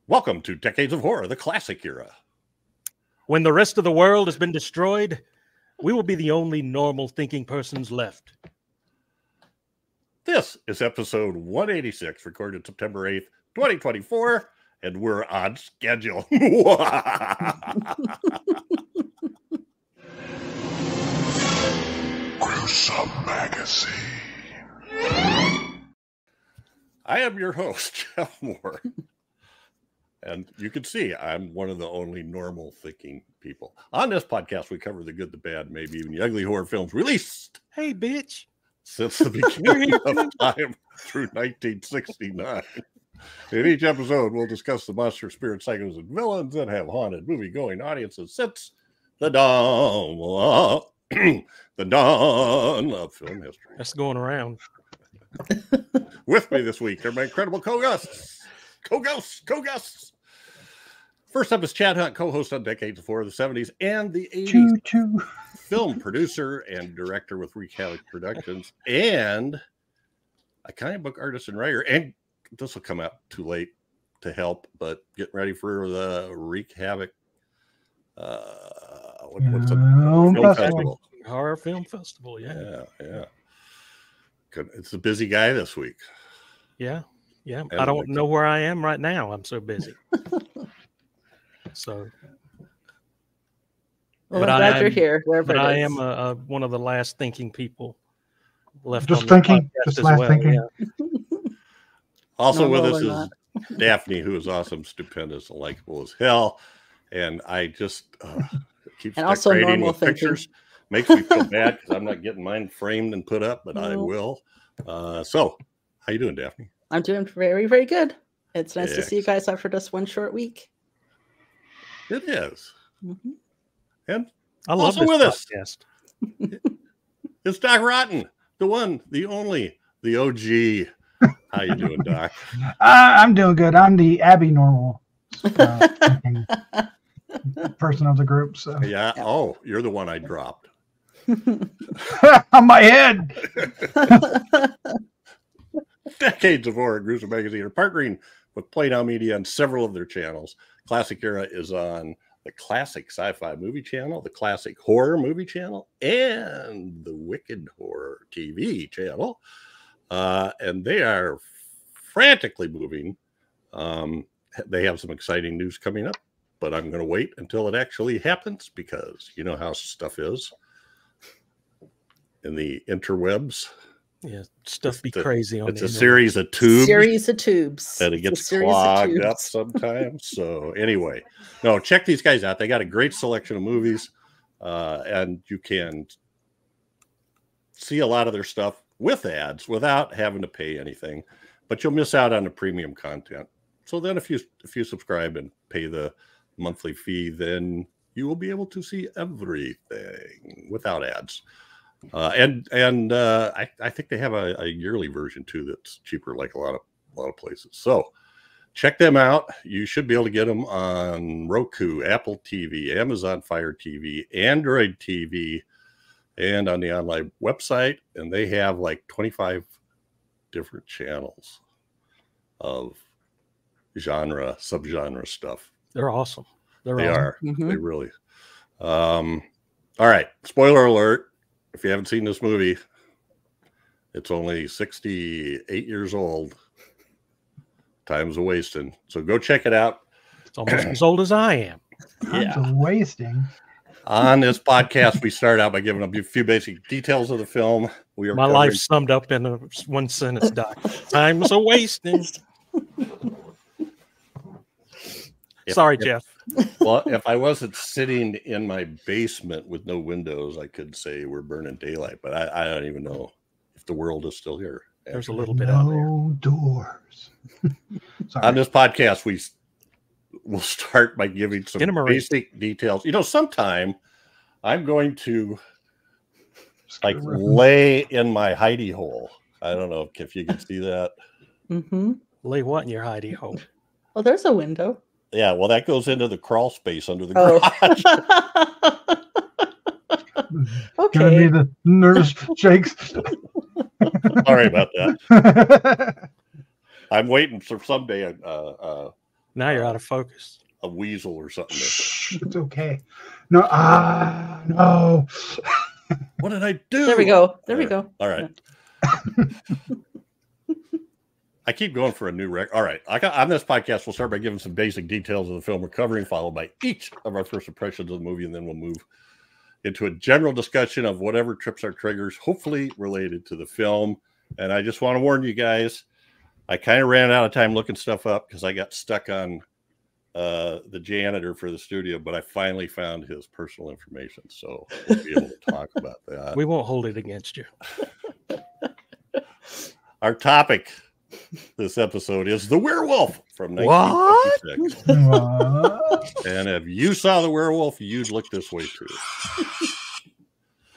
Welcome to Decades of Horror, the classic era. When the rest of the world has been destroyed, we will be the only normal thinking persons left. This is episode 186, recorded September 8th, 2024, and we're on schedule. Gruesome Magazine. I am your host, Jeff Moore. And you can see I'm one of the only normal thinking people. On this podcast, we cover the good, the bad, maybe even the ugly horror films released. Hey, bitch. Since the beginning of time through 1969. In each episode, we'll discuss the monster, spirit, psychos, and villains that have haunted movie-going audiences since the dawn, the dawn of film history. That's going around. With me this week are my incredible co-guests. Co-guests. First up is Chad Hunt, co-host on Decades of Horror, the 70s and the 80s. Film producer and director with Wreak Havoc Productions, and a comic book artist and writer. And this will come out too late to help, but getting ready for the Wreak Havoc. What's film festival? Horror Film Festival, yeah. It's a busy guy this week. Yeah. And I don't know where I am right now. I'm so busy. So. Well, I'm glad you're here. But I am one of the last thinking people left. Just on thinking, the podcast just as last well. thinking. Yeah. Also No, with no, us we're is not. Daphne, who is awesome, stupendous, and likable as hell. And I just keep And also decorating normal with pictures. Makes me feel bad because I'm not getting mine framed and put up, but I will. So, how you doing, Daphne? I'm doing very, very good. It's nice to Yeah. see you guys after just one short week. It is. Mhm. And I love also this with us, podcast. it's Doc Rotten, the one, the only, the OG. How you doing, Doc? I'm doing good. I'm the abnormal thinking person of the group. So Yeah. Oh, you're the one I dropped. on my head. Decades of Horror, Gruesome Magazine are partnering with Playdown Media on several of their channels. Classic Era is on the Classic Sci-Fi Movie Channel, the Classic Horror Movie Channel, and the Wicked Horror TV Channel. And they are frantically moving. They have some exciting news coming up, but I'm going to wait until it actually happens because you know how stuff is in the interwebs. Yeah, stuff be crazy on It's the a internet. series of tubes. Series of tubes. And it It's a gets series of clogged up tubes. sometimes. So anyway, no, check these guys out. They got a great selection of movies, and you can see a lot of their stuff with ads without having to pay anything. But you'll miss out on the premium content. So then, if you subscribe and pay the monthly fee, then you will be able to see everything without ads. I think they have a yearly version too that's cheaper, like a lot of places. So check them out. You should be able to get them on Roku, Apple TV, Amazon Fire TV, Android TV, and on the online website. And they have like 25 different channels of subgenre stuff. They're awesome. They awesome. are. Mhm. They really. All right. Spoiler alert. If you haven't seen this movie, it's only 68 years old. Time's a wasting. So go check it out. It's almost as old as I am. Time's a wasting. On this podcast, we start out by giving a few basic details of the film. We are My life summed up in one sentence, Doc. Time's a wasting. Sorry, Jeff. Well, if I wasn't sitting in my basement with no windows, I could say we're burning daylight, but I don't even know if the world is still here. There's a little bit on there. No doors. Sorry. On this podcast, we'll start by giving some Enumerate. basic details. You know, sometime I'm going to like Screw it. lay in my hidey hole. I don't know if you can see that. Mhm. Lay what in your hidey hole? Well, there's a window. Yeah, well, that goes into the crawl space under the Oh. garage. Gonna be Okay. the nervous shakes. Sorry about that. I'm waiting for someday Now you're out of focus. a weasel or something. It's okay. No, no. What did I do? There we go. There All we right. go. All right. I keep going for a new record. All right. On this podcast, we'll start by giving some basic details of the film we're covering, followed by each of our first impressions of the movie, and then we'll move into a general discussion of whatever trips our triggers, hopefully related to the film. And I just want to warn you guys, I kind of ran out of time looking stuff up because I got stuck on the janitor for the studio, but I finally found his personal information, so we'll be able to talk about that. We won't hold it against you. Our topic this episode is The Werewolf from 1956. What? And if you saw The Werewolf, you'd look this way too.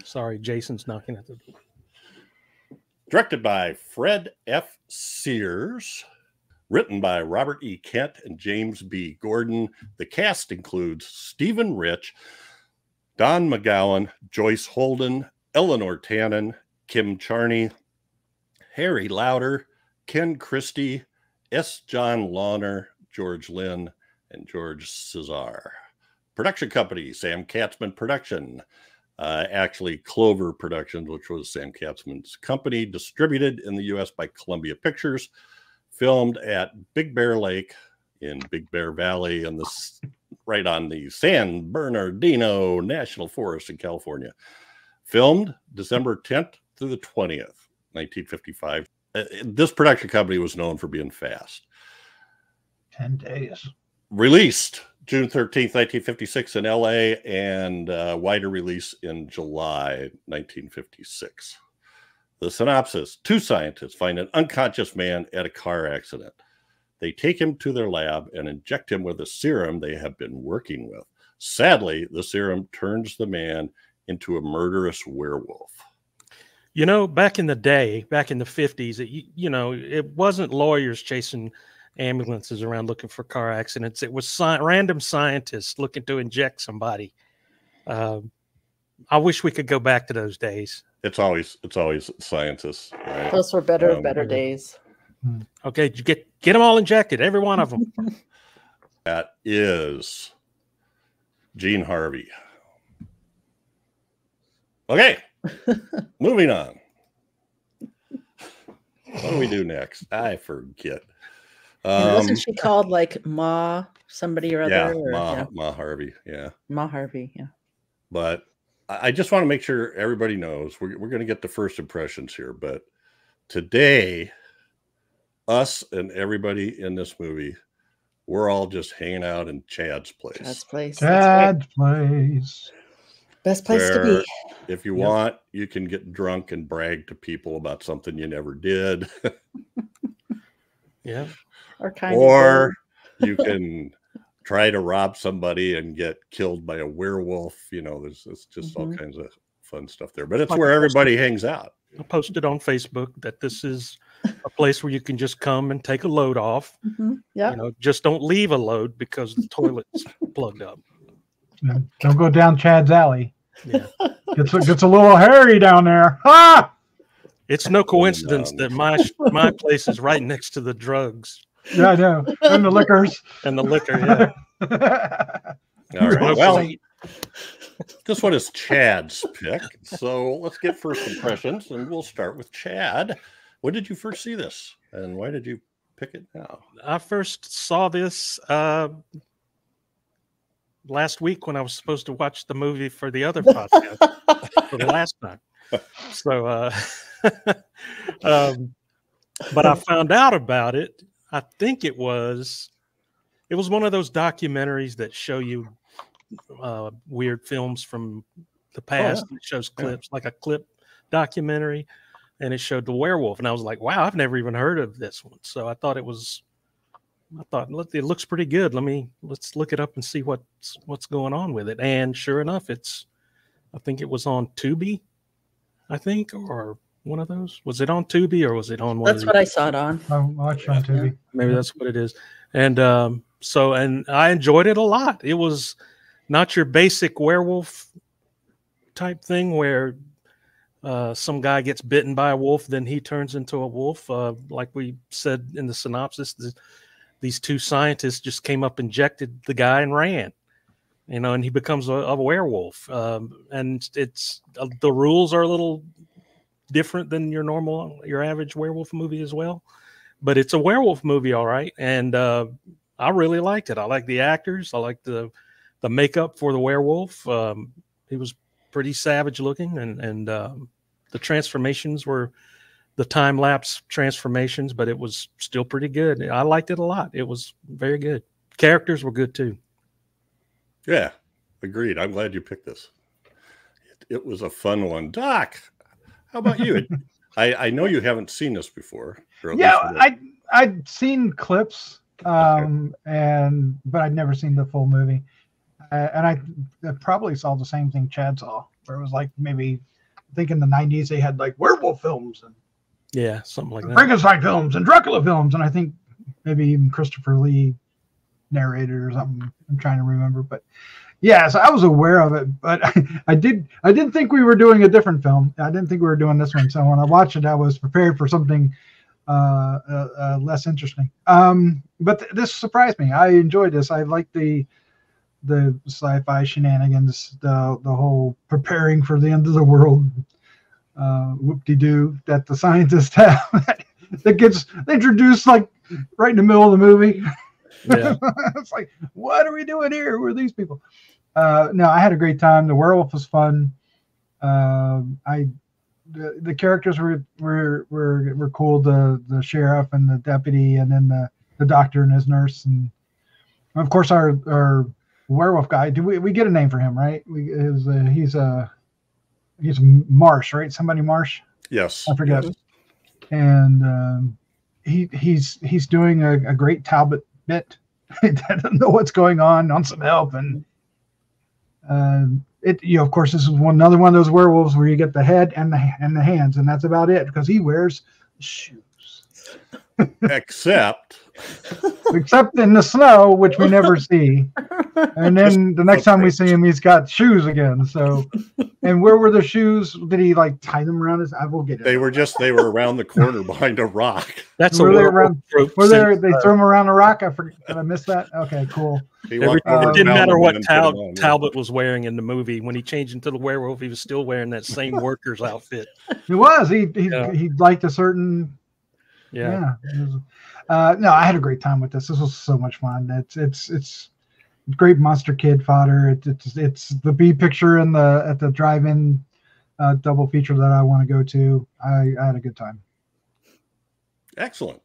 Sorry, Jason's knocking at the door. Directed by Fred F. Sears. Written by Robert E. Kent and James B. Gordon. The cast includes Stephen Rich, Don McGowan, Joyce Holden, Eleanor Tannen, Kim Charney, Harry Lauder, Ken Christie, S. John Lawner, George Lynn, and George Cesar. Production company, Sam Katzman Production. Actually, Clover Productions, which was Sam Katzman's company, distributed in the U.S. by Columbia Pictures. Filmed at Big Bear Lake in Big Bear Valley, and this right on the San Bernardino National Forest in California. Filmed December 10th through the 20th, 1955. This production company was known for being fast. 10 days. Released June 13th, 1956 in LA, and wider release in July 1956. The synopsis: two scientists find an unconscious man at a car accident. They take him to their lab and inject him with a serum they have been working with. Sadly, the serum turns the man into a murderous werewolf. You know, back in the day, back in the 50s, it wasn't lawyers chasing ambulances around looking for car accidents. It was random scientists looking to inject somebody. I wish we could go back to those days. It's always scientists, right? Those were better days. Okay, get them all injected, every one of them. That is Gene Harvey. Okay, moving on. What do we do next? I forget. Wasn't she called like Ma somebody or other? Yeah, or, Ma Harvey. Yeah, Ma Harvey. Yeah. but I just want to make sure everybody knows we're going to get the first impressions here. But today, us and everybody in this movie, we're all just hanging out in Chad's place. Chad's place. Chad's place. Best place to Where be. if you want, you can get drunk and brag to people about something you never did. Yeah. Or you can try to rob somebody and get killed by a werewolf. You know, there's just all kinds of fun stuff there. But it's where everybody hangs out. I posted on Facebook that this is a place where you can just come and take a load off. Yeah. You know, just don't leave a load because the toilet's plugged up. Yeah, don't go down Chad's alley. Yeah. Gets a little hairy down there. Ah! It's no coincidence that my place is right next to the drugs Yeah, I know. And the liquors. and the liquor. Yeah. All right. No Well, plate. this one is Chad's pick. So let's get first impressions, and we'll start with Chad. When did you first see this, and why did you pick it now? I first saw this last week when I was supposed to watch the movie for the other podcast for the last time. So, but I found out about it. I think it was one of those documentaries that show you weird films from the past. It shows clips, like a clip documentary, and it showed the werewolf. And I was like, wow, I've never even heard of this one. So I thought it looks pretty good. Let's look it up and see what's going on with it. And sure enough, I think it was on Tubi, or one of those. Was it on Tubi or was it on one? That's what I saw it on. I watched on TV. Maybe that's what it is. And and I enjoyed it a lot. It was not your basic werewolf type thing where some guy gets bitten by a wolf, then he turns into a wolf. Like we said in the synopsis, these two scientists just came up, injected the guy, and ran. And he becomes a werewolf. And it's the rules are a little different than your average werewolf movie as well. But it's a werewolf movie, all right. And I really liked it. I like the actors. I like the makeup for the werewolf. He was pretty savage looking, and the transformations were the time-lapse transformations, but it was still pretty good. I liked it a lot. It was very good. Characters were good too. Yeah, agreed. I'm glad you picked this. It was a fun one. Doc, how about you? I know you haven't seen this before. Yeah, I'd seen clips, but I'd never seen the full movie. And I probably saw the same thing Chad saw, where it was like maybe, I think in the 90s they had like werewolf films and something like that. Frankenstein films and Dracula films, and I think maybe even Christopher Lee narrated or something. I'm trying to remember, but yeah, so I was aware of it, but I didn't think we were doing a different film. I didn't think we were doing this one. So when I watched it, I was prepared for something less interesting. But this surprised me. I enjoyed this. I like the sci-fi shenanigans, the whole preparing for the end of the world whoop-de-doo that the scientists have that gets introduced like right in the middle of the movie. Yeah. It's like, what are we doing here? Who are these people? No, I had a great time. The werewolf was fun. The characters were cool. The sheriff and the deputy, and then the doctor and his nurse, and of course our werewolf guy. Do we get a name for him? Right? He's Marsh, right? Somebody Marsh. Yes. I forget. Yes. And he's doing a great Talbot bit. I don't know what's going on some help, and of course this is another one of those werewolves where you get the head and the hands, and that's about it because he wears shoes. Except in the snow, which we never see. And then the next time we see him, he's got shoes again. So, and where were the shoes? Did he like tie them around his? I will get it. They were around the corner behind a rock. That's they throw them around a rock? I forgot. Did I miss that? Okay, cool. It didn't matter what Talbot was wearing in the movie. When he changed into the werewolf, he was still wearing that same worker's outfit. He was. He liked a certain. Yeah. No, I had a great time with this. This was so much fun. It's great Monster Kid fodder. It's the B picture at the drive-in double feature that I want to go to. I had a good time. Excellent.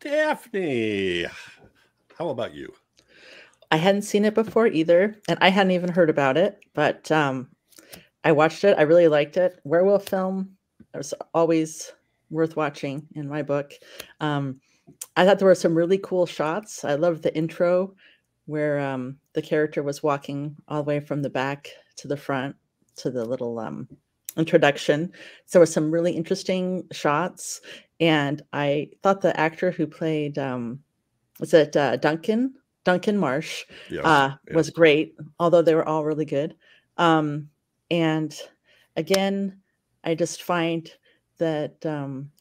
Daphne, how about you? I hadn't seen it before either, and I hadn't even heard about it, but I watched it. I really liked it. Werewolf film. It was always worth watching in my book. I thought there were some really cool shots. I loved the intro where the character was walking all the way from the back to the front to the little introduction. So there were some really interesting shots. And I thought the actor who played, Duncan Marsh, was great, although they were all really good. And again, I just find that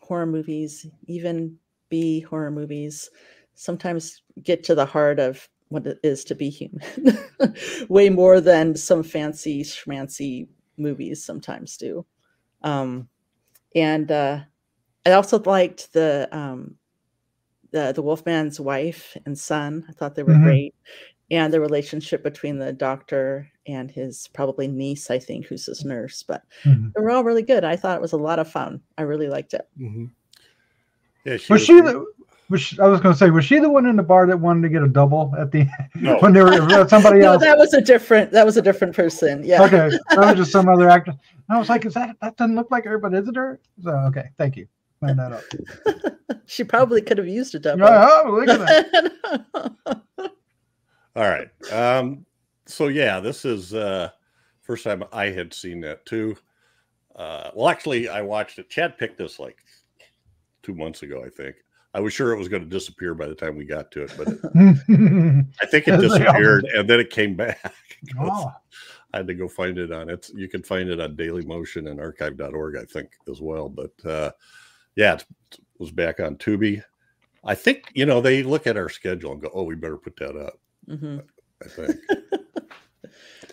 horror movies, even B horror movies, sometimes get to the heart of what it is to be human way more than some fancy schmancy movies sometimes do. And I also liked the Wolfman's wife and son. I thought they were great. And the relationship between the doctor and his probably niece, I think, who's his nurse. But they were all really good. I thought it was a lot of fun. I really liked it. Yeah, was she the one in the bar that wanted to get a double at the end when they were somebody else? That was a different person. Yeah. Okay. That was just some other actor. And I was like, that doesn't look like her, but is it her? So okay, thank you. Find that out. She probably could have used a double. Oh, look at that. All right. So yeah, this is first time I had seen that too. Well, actually, I watched it. Chad picked this like 2 months ago, I think. I was sure it was going to disappear by the time we got to it, but I think it disappeared and then it came back. I had to go find it on it. You can find it on Daily Motion and archive.org, I think, as well. But yeah, it was back on Tubi. I think, you know, they look at our schedule and go, "Oh, we better put that up." Mm-hmm. I think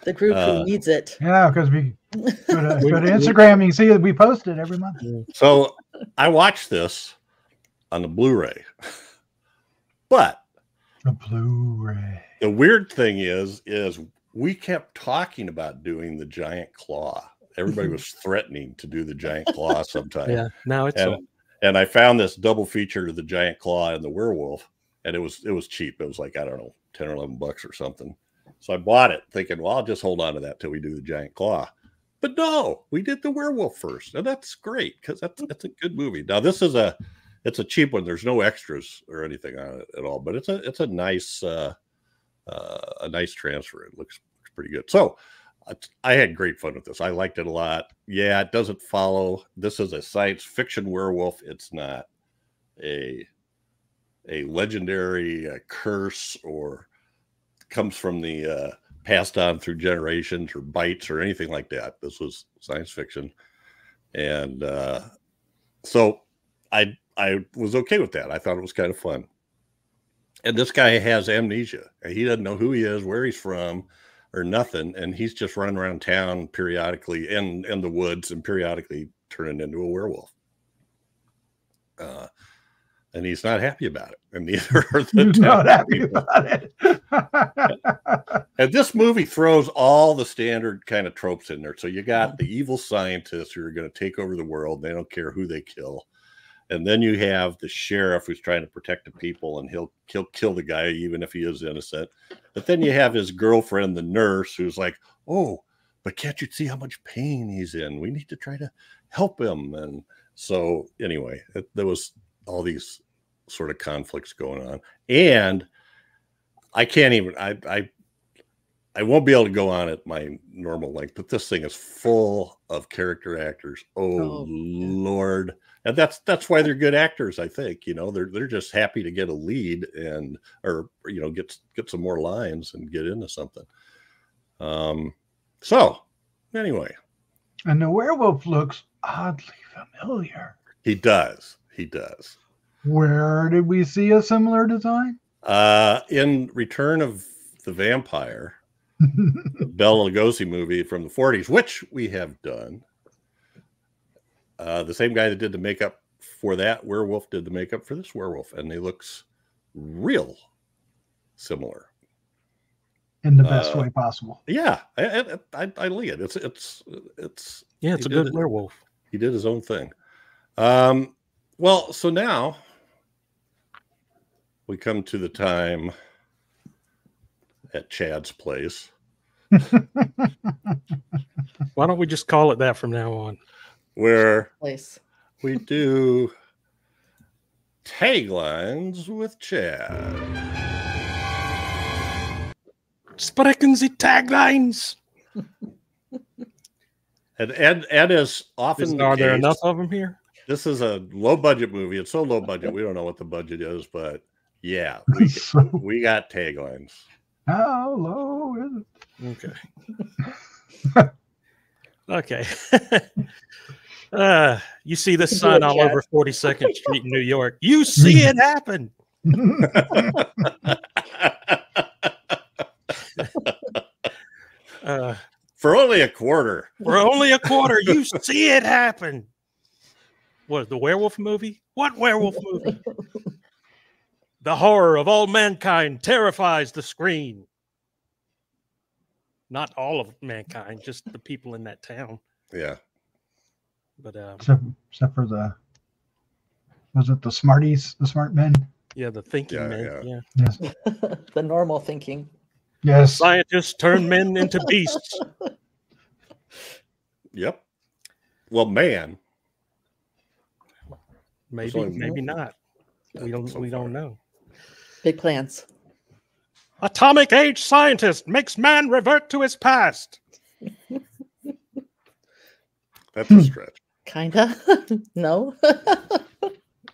The group who needs it. Yeah, because we go to Instagram, you can see that we post it every month. so. I watched this on the Blu-ray, but The Blu-ray. the weird thing is we kept talking about doing the giant claw. Everybody was threatening to do the giant claw sometime. Yeah, now it's and I found this double feature of the giant claw and the werewolf, and it was cheap. It was like, I don't know, 10 or 11 bucks or something. So I bought it thinking, well, I'll just hold on to that till we do the giant claw. But no, we did the werewolf first, and that's great because that's a good movie. Now this is it's a cheap one. There's no extras or anything on it at all, but it's a nice transfer. It looks pretty good. So I had great fun with this. I liked it a lot. Yeah, it doesn't follow. This is a science fiction werewolf. It's not a legendary curse or comes from the passed on through generations or bites or anything like that. This was science fiction. And so I was okay with that. I thought it was kind of fun. And this guy has amnesia. He doesn't know who he is, where he's from, or nothing. And he's just running around town periodically in the woods and periodically turning into a werewolf. And he's not happy about it. And neither are the He's not happy about it. And this movie throws all the standard kind of tropes in there. So you got the evil scientists who are going to take over the world. They don't care who they kill. And then you have the sheriff who's trying to protect the people, and he'll kill the guy even if he is innocent. But then you have his girlfriend, the nurse, who's like, "Oh, but can't you see how much pain he's in? We need to try to help him." And so anyway, there was all these sort of conflicts going on. And I can't even, I won't be able to go on at my normal length, but this thing is full of character actors. Oh Lord. And that's why they're good actors, I think. You know, they're just happy to get a lead and, or, you know, get some more lines and get into something. So anyway. And the werewolf looks oddly familiar. He does. Where did we see a similar design? In Return of the Vampire, the Bela Lugosi movie from the 40s, which we have done. The same guy that did the makeup for that werewolf did the makeup for this werewolf, and they looks real similar in the best way possible. Yeah, I like it. It's a good werewolf. He did his own thing. Well, so now we come to the time at Chad's place. Why don't we just call it that from now on? Where we do taglines with Chad. Sprechen Sie taglines. And as often are there enough of them here? This is a low budget movie. It's so low budget, we don't know what the budget is, but yeah, we got taglines. How low is it? Okay. You see this sign all over 42nd Street in New York. You see it happen. For only a quarter. For only a quarter, you see it happen. What, the werewolf movie? What werewolf movie? The horror of all mankind terrifies the screen. Not all of mankind, just the people in that town. Yeah. But except for was it the smarties, the smart men? Yeah, the thinking men. Yeah. Yes. The normal thinking. Yes. Scientists turn men into beasts. Yep. Well, man. Maybe not. We don't know. Big plans. Atomic age scientist makes man revert to his past. That's a stretch. Kinda. No.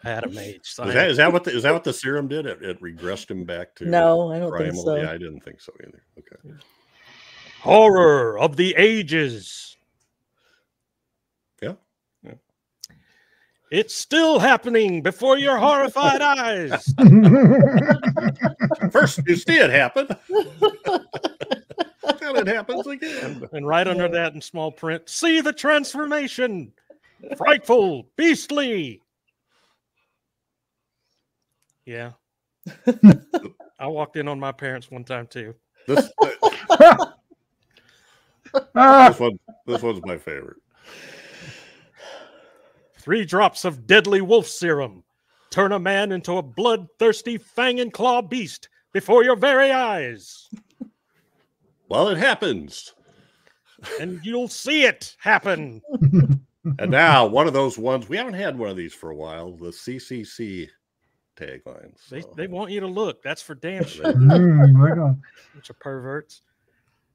Atom age scientist. Is that what the serum did? It regressed him back to no, I don't primal. think so. Yeah, I didn't think so either. Okay. Horror of the ages. Yeah. It's still happening before your horrified eyes. First, you see it happen. Then it happens again. And right under that in small print, see the transformation. Frightful, beastly. Yeah. I walked in on my parents one time too. This one's my favorite. 3 drops of deadly wolf serum turn a man into a bloodthirsty fang and claw beast before your very eyes. Well, it happens. And you'll see it happen. And now, one of those ones, we haven't had one of these for a while, the CCC taglines. So. They want you to look. That's for damn sure. Bunch of perverts.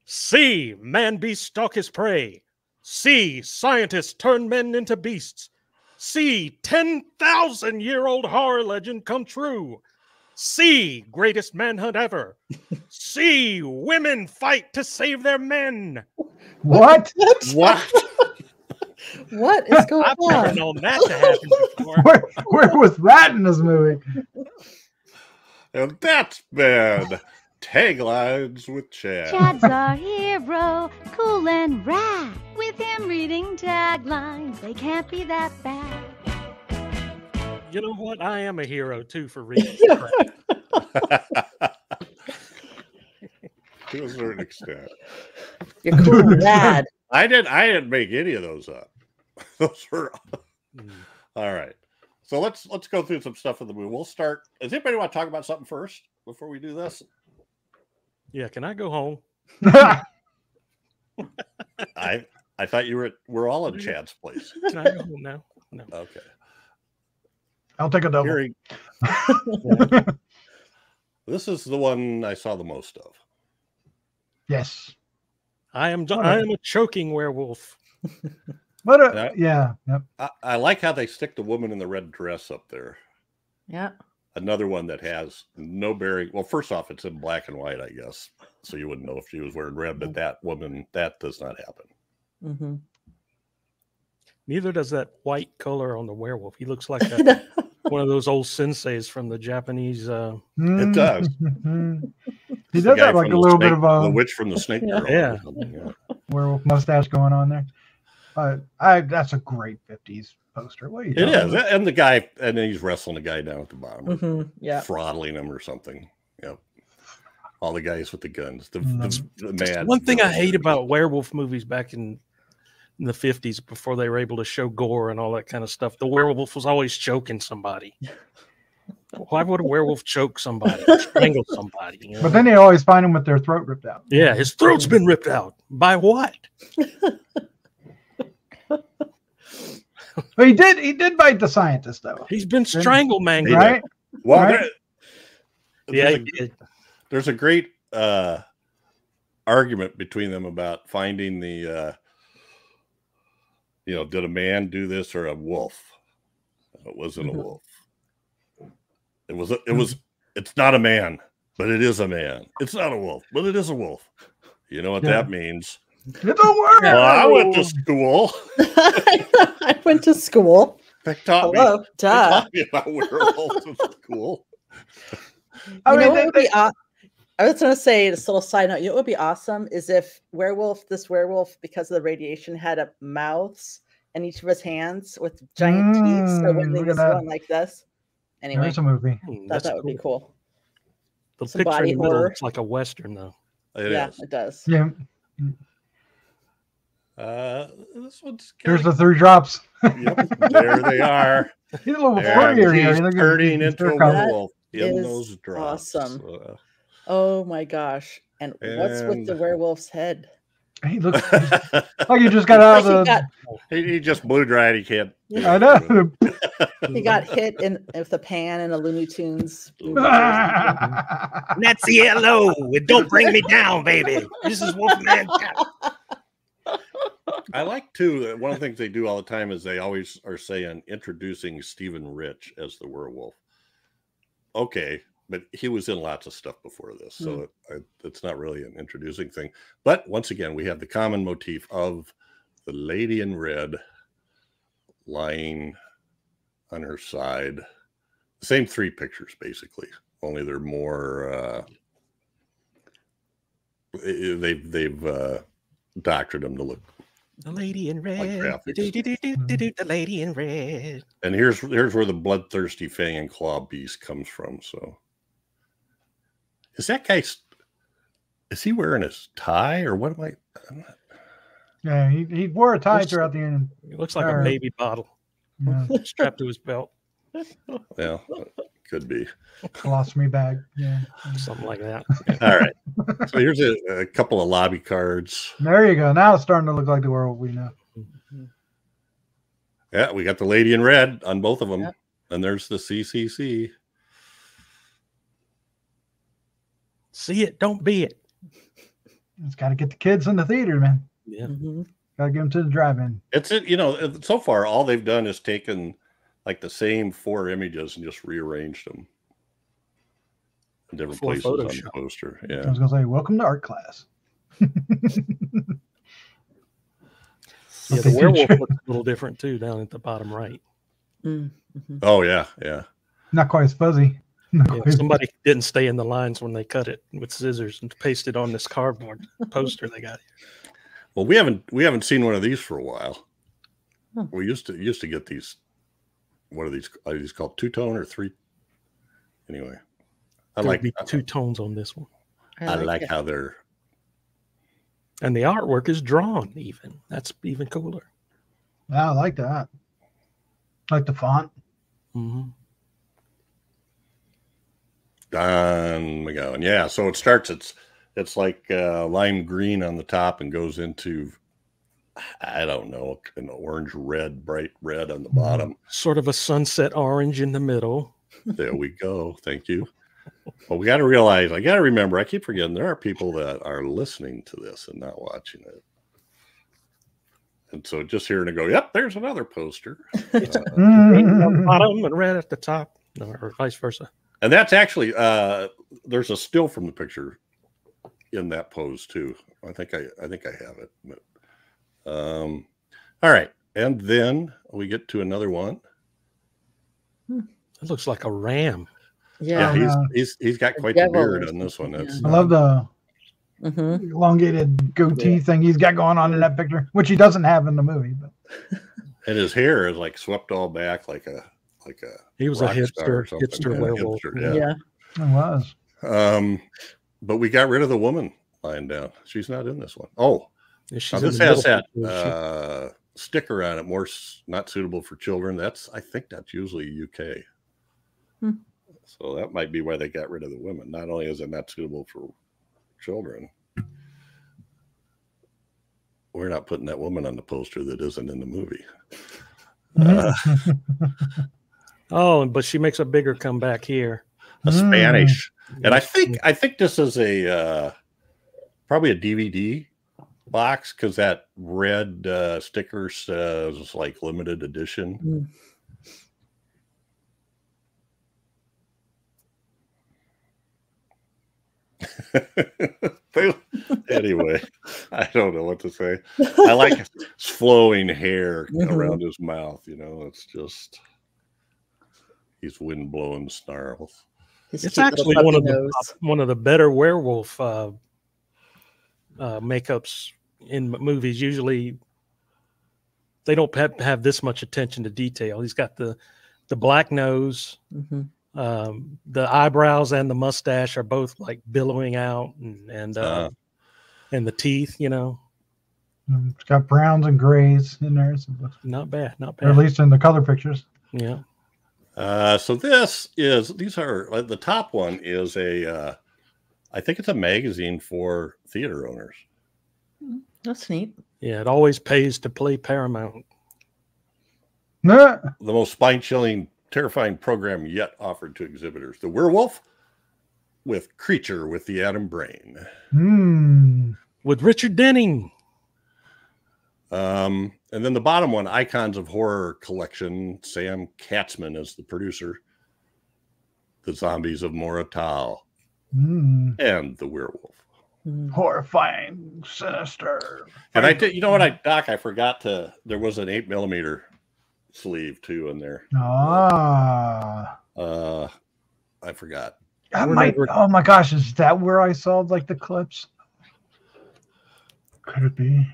C, man beast stalk his prey. C, scientists turn men into beasts. C, 10,000-year-old horror legend come true. C, greatest manhunt ever. C, women fight to save their men. What? What? What is going I've never on? known that to happen before. Where was that in this movie? And that's been Taglines with Chad. Chad's our hero, cool and rad. With him reading taglines, they can't be that bad. You know what? I am a hero too for reading. To a certain extent. You're cool and rad. I didn't make any of those up. Those were all right. So let's go through some stuff in the movie. We'll start. Does anybody want to talk about something first before we do this? Yeah, can I go home? I thought we're all in Chad's place. Can I go home now? No. Okay. I'll take a double. Hearing, this is the one I saw the most of. Yes. I am a choking werewolf. What? Yeah. Yep. I like how they stick the woman in the red dress up there. Yeah. Another one that has no bearing. Well, first off, it's in black and white, I guess, so you wouldn't know if she was wearing red. But that woman, that does not happen. Mm-hmm. Neither does that white color on the werewolf. He looks like one of those old senseis from the Japanese. It does. He does have like a little bit of the witch from the Snake Girl. Yeah. Werewolf mustache going on there. That's a great 50s poster. What are you It is. about? And the guy, and then he's wrestling the guy down at the bottom, Mm-hmm. Yeah. throttling him or something. Yep. All the guys with the guns. The mad. One thing I hate about werewolf movies back in the 50s, before they were able to show gore and all that kind of stuff, the werewolf was always choking somebody. Why would a werewolf choke somebody, strangle somebody? You know? But then they always find him with their throat ripped out. Yeah, his throat's been ripped out. By what? But he did bite the scientist though. He's been strangled, man. Right? Well, Right? there's a great argument between them about finding the, did a man do this or a wolf? It wasn't a wolf. It's not a man, but it is a man. It's not a wolf, but it is a wolf. You know what that means? It's a werewolf. Well, I went to school. I went to school. They taught Hello, me, duh. they taught me about werewolves in school. I was going to say, this little side note, what would be awesome is if this werewolf, because of the radiation, had mouths in each of his hands with giant teeth. So when he was going like this. Anyway, There's a movie. that would be cool. The Some picture body in the middle horror. looks like a Western, though. It is. It does. Yeah. This one's There's the 3 drops. Yep, there they are. He's a little And furrier here. he's Look at- turning into a That werewolf in is those drops. awesome. Oh my gosh. And what's with the werewolf's head? He looks like he just got out of the. He just blew dry. He can't. I know. He got hit with a pan in a Looney Tunes. That's yellow. Don't bring me down, baby. This is Wolfman. I like too. One of the things they do all the time is they always are saying introducing Stephen Rich as the werewolf. Okay, but he was in lots of stuff before this, so it's not really an introducing thing. But once again, we have the common motif of the lady in red lying on her side. Same 3 pictures, basically. Only they're more. They've doctored them to look. The lady in red. Like the lady in red. And here's where the bloodthirsty fang and claw beast comes from. So, is that guy? Is he wearing his tie or what? Am I? Yeah, he wore a tie throughout the end. It looks like a baby bottle strapped to his belt. Yeah, could be colostomy bag. Yeah, something like that. All right. So here's a couple of lobby cards. There you go. Now it's starting to look like the werewolf we know. Yeah, we got the lady in red on both of them, Yep. and there's the CCC. See it, don't be it. It's got to get the kids in the theater, man. Yeah. Got to get them to the drive-in. It's it. You know, so far all they've done is taken like the same 4 images and just rearranged them in different places on the poster. Yeah, I was gonna say, welcome to art class. Yeah, the werewolf looks a little different too down at the bottom right. Mm-hmm. Oh yeah, yeah. Not quite as fuzzy. Yeah, somebody didn't stay in the lines when they cut it with scissors and pasted on this cardboard poster they got here. Well, we haven't seen one of these for a while. Huh. We used to get these. What are these? Are these called 2-tone or 3? Anyway, There'll be 2 tones on this one. I like how they're. And the artwork is drawn even. That's even cooler. Yeah, I like that. I like the font. Mm-hmm. Don McGowan. Yeah, so it starts. It's like lime green on the top and goes into, I don't know, an orange red, bright red on the bottom. Sort of a sunset orange in the middle. There we go. Thank you. Well, I got to remember, I keep forgetting there are people that are listening to this and not watching it. And so just hearing it go, yep, there's another poster. Green on the bottom and red at the top, or vice versa. And that's actually, there's a still from the picture in that pose too. I think I have it. But, all right. And then we get to another one. It looks like a ram. Yeah, he's got quite the beard on this one. That's I love the elongated goatee thing he's got going on in that picture, which he doesn't have in the movie. But and his hair is like swept all back like a he was a hipster werewolf. Yeah, it was. But we got rid of the woman lying down. She's not in this one. Oh, This has that sticker on it. More not suitable for children. I think that's usually UK. So that might be why they got rid of the women. Not only is it not suitable for children, we're not putting that woman on the poster that isn't in the movie. But she makes a bigger comeback here. A Spanish, and I think this is a probably a DVD box because that red sticker says like limited edition. Anyway, I don't know what to say. I like his flowing hair around his mouth. You know, it's just he's wind blowing snarls. It's actually one of the better werewolf makeups in movies. Usually, they don't have this much attention to detail. He's got the black nose. The eyebrows and the mustache are both like billowing out, and the teeth, you know. It's got browns and grays in there. So not bad. Or at least in the color pictures. Yeah. So these are the top one is I think it's a magazine for theater owners. That's neat. Yeah, it always pays to play Paramount. The most spine-chilling, terrifying program yet offered to exhibitors. The Werewolf with Creature with the Atom Brain. With Richard Denning. And then the bottom one, Icons of Horror Collection. Sam Katzman is the producer. The Zombies of Moratau. And the Werewolf. Horrifying, sinister. And you know what, Doc, I forgot there was an 8mm sleeve too in there. Ah. I forgot. That might, oh my gosh, is that where I saw like the clips? Could it be?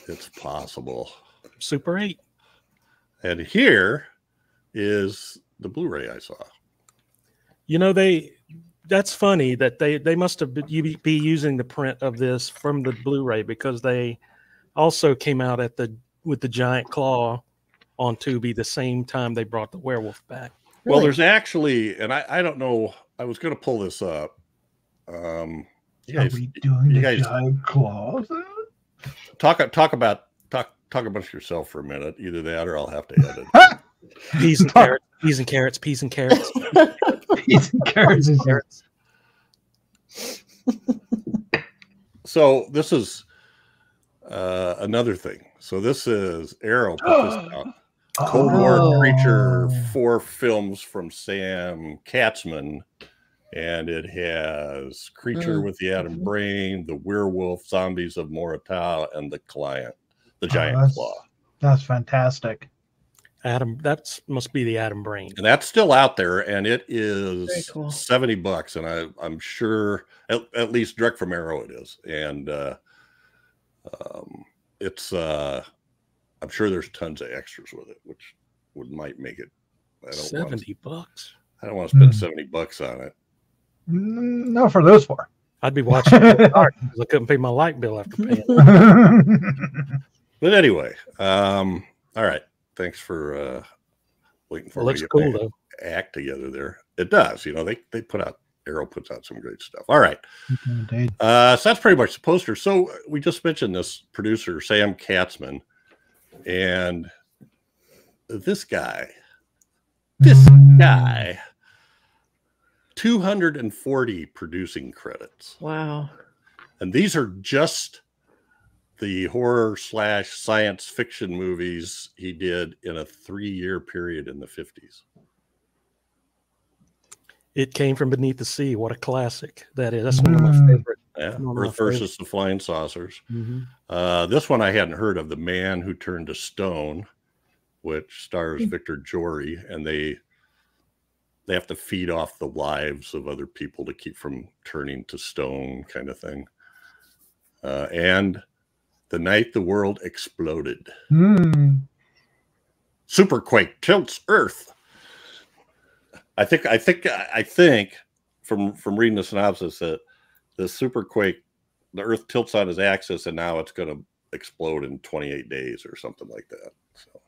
It's possible. Super 8. And here is the Blu-ray I saw. You know, that's funny that they must have be using the print of this from the Blu-ray, because they also came out with the giant claw on Tubi the same time they brought the werewolf back. Really? Well, there's actually, and I don't know, I was going to pull this up. You guys, giant claws? Talk about yourself for a minute. Either that, or I'll have to edit. Peas and carrots. Peas and carrots. Peas and carrots. Peas and carrots. Peas and carrots. So this is another thing. So this is Arrow put this out. Cold War Creature, 4 films from Sam Katzman, and it has Creature with the Atom Brain, The Werewolf, Zombies of Morital, and The Client, the Giant Claw. That's fantastic. That must be the Atom Brain, and that's still out there, and it is cool. $70, and I'm sure at least direct from Arrow it is, and it's I'm sure there's tons of extras with it, which might make it. $70. I don't want to spend $70 on it. No, for those 4. I'd be watching it dark because I couldn't pay my light bill after paying. But anyway, all right. Thanks for waiting for me to cool, though. Act together there. It does. You know, they put out, Arrow puts out some great stuff. All right. Indeed. So that's pretty much the poster. So we just mentioned this producer, Sam Katzman, and this guy, 240 producing credits. Wow. And these are just the horror / science fiction movies he did in a 3-year period in the 50s. It Came from Beneath the Sea. What a classic that is. That's one of my favorite. Yeah, Earth versus the Flying Saucers. Mm-hmm. This one I hadn't heard of, The Man Who Turned to Stone, which stars Victor Jory, and they have to feed off the lives of other people to keep from turning to stone, kind of thing. And The Night the World Exploded. Superquake tilts Earth. I think from reading the synopsis that the superquake, the Earth tilts on its axis, and now it's going to explode in 28 days or something like that. So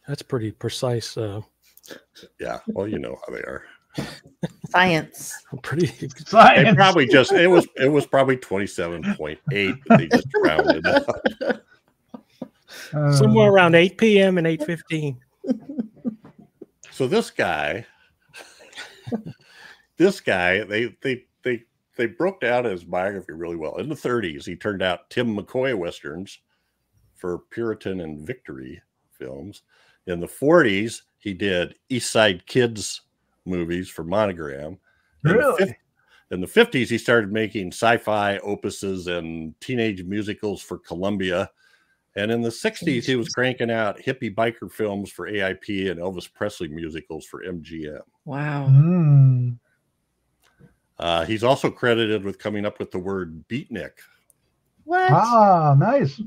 that's pretty precise. Yeah, well, you know how they are. Science. Pretty. They probably just it was probably 27.8. They just rounded up. Somewhere around 8 p.m. and 8:15. So this guy, they broke down his biography really well. In the 30s, he turned out Tim McCoy westerns for Puritan and Victory films. In the 40s, he did East Side Kids movies for Monogram. Really? In the 50s, he started making sci-fi opuses and teenage musicals for Columbia. And in the 60s, he was cranking out hippie biker films for AIP and Elvis Presley musicals for MGM. Wow. He's also credited with coming up with the word beatnik. What? Ah, nice.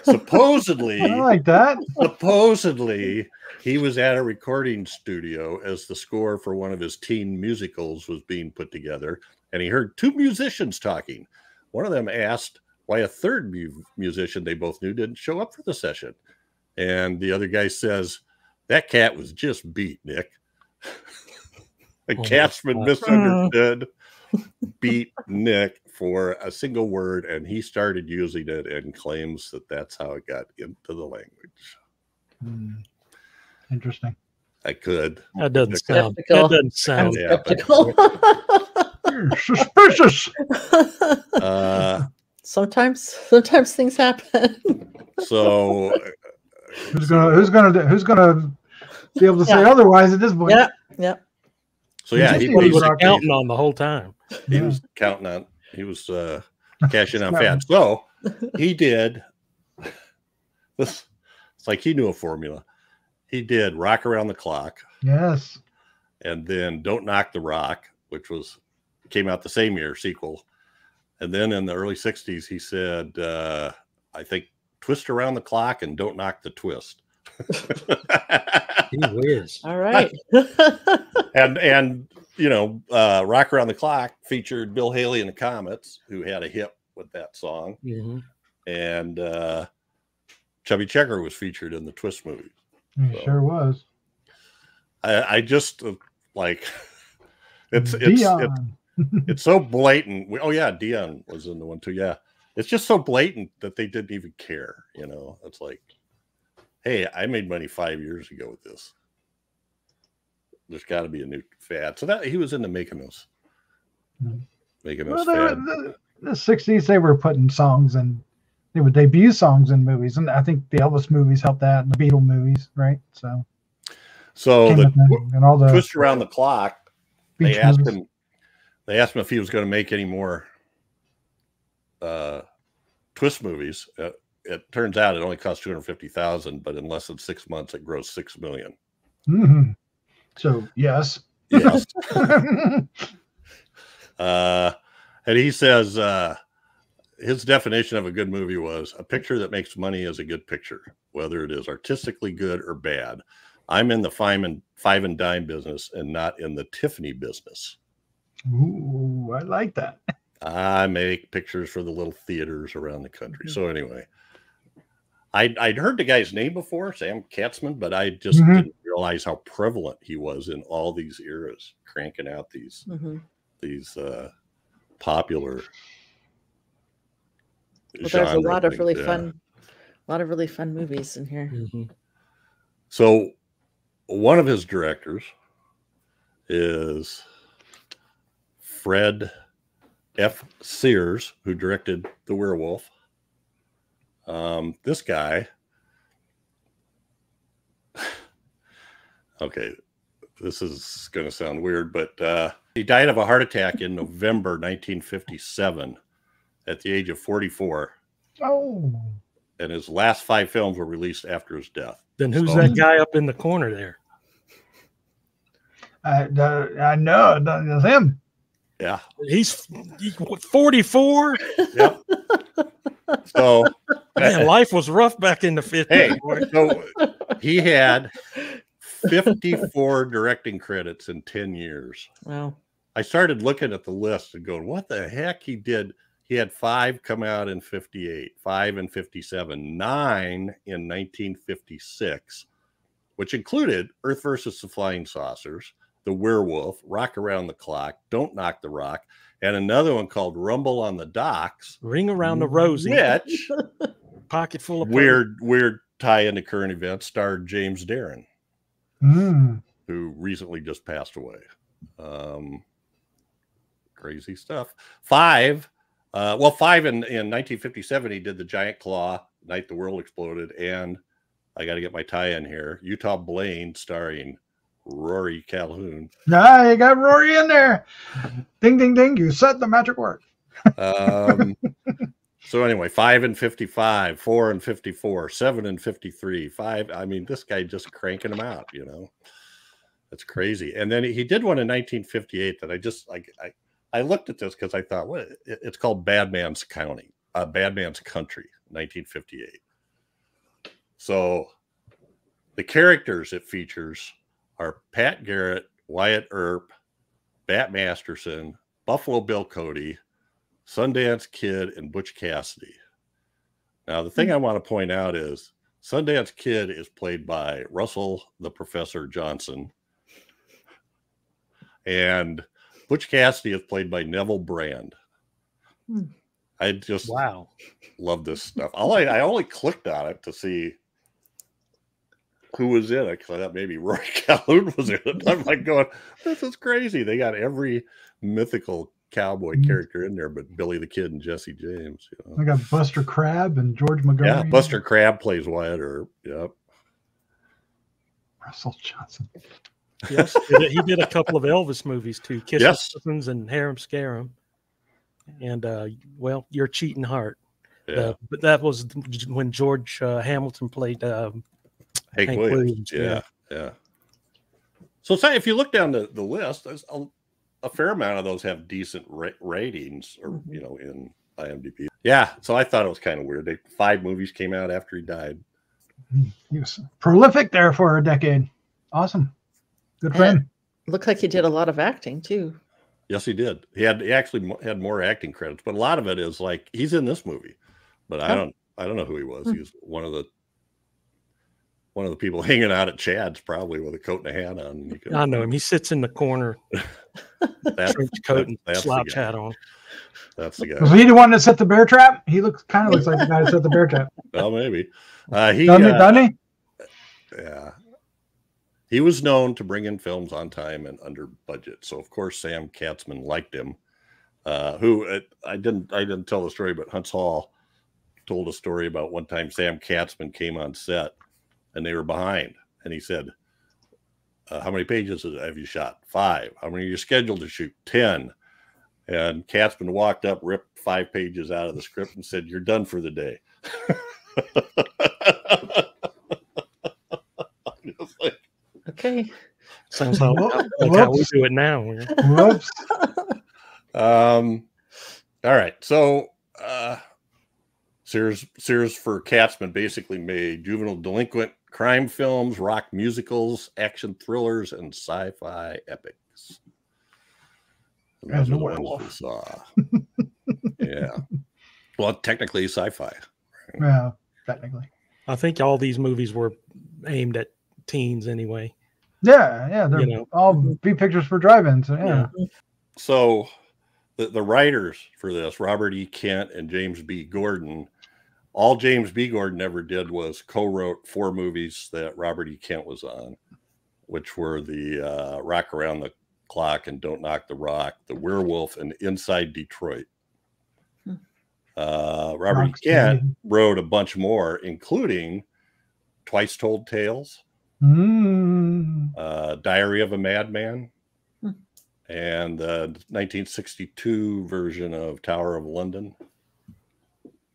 Supposedly, I like that. Supposedly, he was at a recording studio as the score for one of his teen musicals was being put together, and he heard 2 musicians talking. One of them asked why a third musician they both knew didn't show up for the session. And the other guy says, that cat was just beat, Nick. And Katzman misunderstood beat Nick for a single word, and he started using it and claims that that's how it got into the language. Interesting. I could. That doesn't sound. Skeptical. That doesn't sound. Yeah, You're suspicious. Sometimes things happen. So who's gonna be able to say otherwise at this point? Yeah. So yeah, he was counting on the whole time. He was counting on. He was cashing on fat. So he did this. It's like he knew a formula. he did Rock Around the Clock. Yes. And then Don't Knock the Rock, which came out the same year, sequel. And then in the early 60s, he said, I think Twist Around the Clock and Don't Knock the Twist. He whiz. All right. and you know, Rock Around the Clock featured Bill Haley and the Comets, who had a hit with that song. Mm-hmm. And Chubby Checker was featured in the Twist movie. He sure was. I just like it's so blatant. Oh yeah, Dion was in the one too. Yeah, it's just so blatant that they didn't even care. You know, it's like, hey, I made money 5 years ago with this. There's got to be a new fad. So that he was into making those fad. The 60s, they were putting songs and they would debut songs in movies, and I think the Elvis movies helped that, and the Beatle movies, right? So and all the Twist Around the Clock. They asked him if he was going to make any more Twist movies. It turns out it only cost $250,000, but in less than 6 months, it grossed $6 million. Mm-hmm. So yes. And he says his definition of a good movie was a picture that makes money is a good picture, whether it is artistically good or bad. I'm in the five and dime business and not in the Tiffany business. Ooh, I like that. I make pictures for the little theaters around the country. So anyway, I'd heard the guy's name before, Sam Katzman, but I just didn't realize how prevalent he was in all these eras, cranking out these popular. Well, there's a lot of really fun movies in here. Mm-hmm. So one of his directors is Fred F. Sears, who directed The Werewolf. This guy, okay, this is going to sound weird, but he died of a heart attack in November 1957 at the age of 44. Oh. And his last 5 films were released after his death. Then who's that guy up in the corner there? I know. It's him. Yeah. He's 44. Yep. So man, life was rough back in the 50s. Hey, so he had 54 directing credits in 10 years. Wow. I started looking at the list and going, what the heck he did? He had 5 come out in 58, 5 in 57, 9 in 1956, which included Earth versus the Flying Saucers, The Werewolf, Rock Around the Clock, Don't Knock the Rock, and another one called Rumble on the Docks. Ring Around the Rosie. Which, pocket full of weird tie into current events, starred James Darren, who recently just passed away. Crazy stuff. 5 in 1957, he did The Giant Claw, Night the World Exploded, and I got to get my tie in here, Utah Blaine, starring Rory Calhoun. Ah, you got Rory in there. Ding, ding, ding. You said the magic word. So anyway, 5 in 55, 4 in 54, 7 in 53, 5. I mean, this guy just cranking them out, you know. That's crazy. And then he did one in 1958 that I just I looked at this because I thought, what? It's called Bad Man's Country, 1958. So the characters it features are Pat Garrett, Wyatt Earp, Bat Masterson, Buffalo Bill Cody, Sundance Kid, and Butch Cassidy. Now, the thing I want to point out is Sundance Kid is played by Russell the Professor Johnson, and Butch Cassidy is played by Neville Brand. I just love this stuff. I only clicked on it to see who was in it, because I thought maybe Roy Calhoun was in it. I'm like going, this is crazy. They got every mythical cowboy character in there, but Billy the Kid and Jesse James. You know? I got Buster Crabbe and George Montgomery. Yeah, Buster Crabbe plays Wyatt Earp. Yep. Russell Johnson. Yes, he did a couple of Elvis movies too, Kiss Cousins and Harem Scarum, and Your Cheating Heart. Yeah. But that was when George Hamilton played Hank Williams. Yeah. So if you look down the list, there's a fair amount of those have decent ratings, or in IMDb. Yeah, so I thought it was kind of weird. 5 movies came out after he died. He was prolific there for a decade. Awesome, good for him. Looked like he did a lot of acting too. Yes, he did. He actually had more acting credits, but a lot of it is like he's in this movie, but I don't know who he was. He was one of the people hanging out at Chad's, probably with a coat and a hat on. I know him. He sits in the corner, trench coat and slouch hat on. That's the guy. Was he the one that set the bear trap? He kind of looks like the guy that set the bear trap. Well, maybe. Doesn't he? Yeah. He was known to bring in films on time and under budget. So of course Sam Katzman liked him. Who I didn't tell the story, but Huntz Hall told a story about one time Sam Katzman came on set and they were behind, and he said, how many pages have you shot? 5. How many are you scheduled to shoot? 10. And Katzman walked up, ripped 5 pages out of the script and said, "You're done for the day." Okay. Sounds like how we do it now. Whoops. All right. So Sears for Katzman basically made juvenile delinquent crime films, rock musicals, action thrillers, and sci-fi epics. And those are the ones we saw. Yeah. Well, technically sci-fi. Yeah, technically. I think all these movies were aimed at teens anyway. Yeah, they're all B pictures for drive-ins. Yeah. So the writers for this, Robert E. Kent and James B. Gordon, all James B. Gordon ever did was co-wrote 4 movies that Robert E. Kent was on, which were the Rock Around the Clock and Don't Knock the Rock, The Werewolf, and Inside Detroit. Robert E. Kent wrote a bunch more, including Twice Told Tales, Diary of a Madman, and the 1962 version of Tower of London,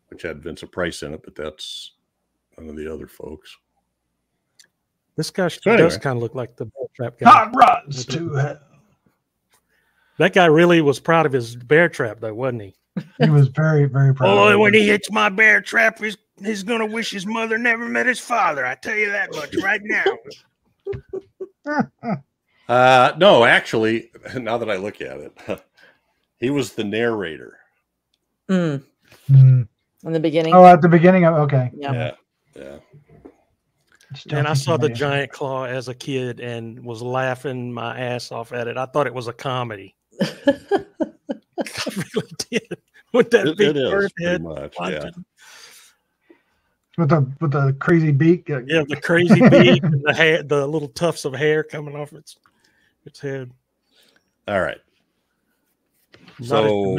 which had Vincent Price in it, but that's one of the other folks. This guy does kind of look like the Bear Trap guy. Hot rods to hell. That guy really was proud of his bear trap, though, wasn't he? He was very, very proud. Oh, when he hits my bear trap, he's going to wish his mother never met his father. I tell you that much right now. No, actually, now that I look at it, he was the narrator. In the beginning. Oh, at the beginning. Okay. Yeah. And I saw the giant claw as a kid and was laughing my ass off at it. I thought it was a comedy. I really did. With that big bird head. Much, yeah. With the crazy beak. Yeah, the crazy beak and the hair, the little tufts of hair coming off its head. All right. So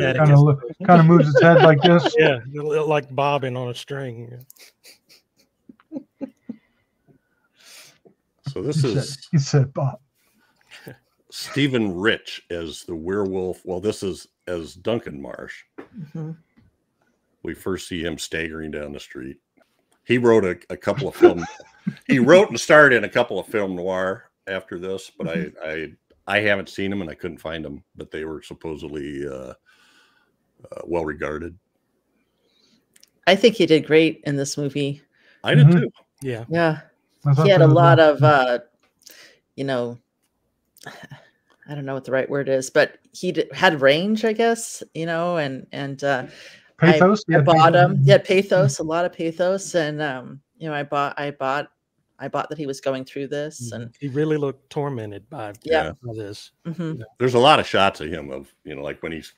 kind of moves its head like this. Yeah, like bobbing on a string. So this he said Bob. Stephen Rich as the werewolf. Well, this is as Duncan Marsh. We first see him staggering down the street. He wrote a couple of film. He wrote and starred in a couple of film noir after this, but I haven't seen them and I couldn't find them. But they were supposedly well regarded. I think he did great in this movie. I did too. Yeah. He had a lot of, I don't know what the right word is, but he had range, I guess, and pathos. I bought him. He had pathos, a lot of pathos, and I bought that he was going through this, and he really looked tormented by this. There's a lot of shots of him of like when he's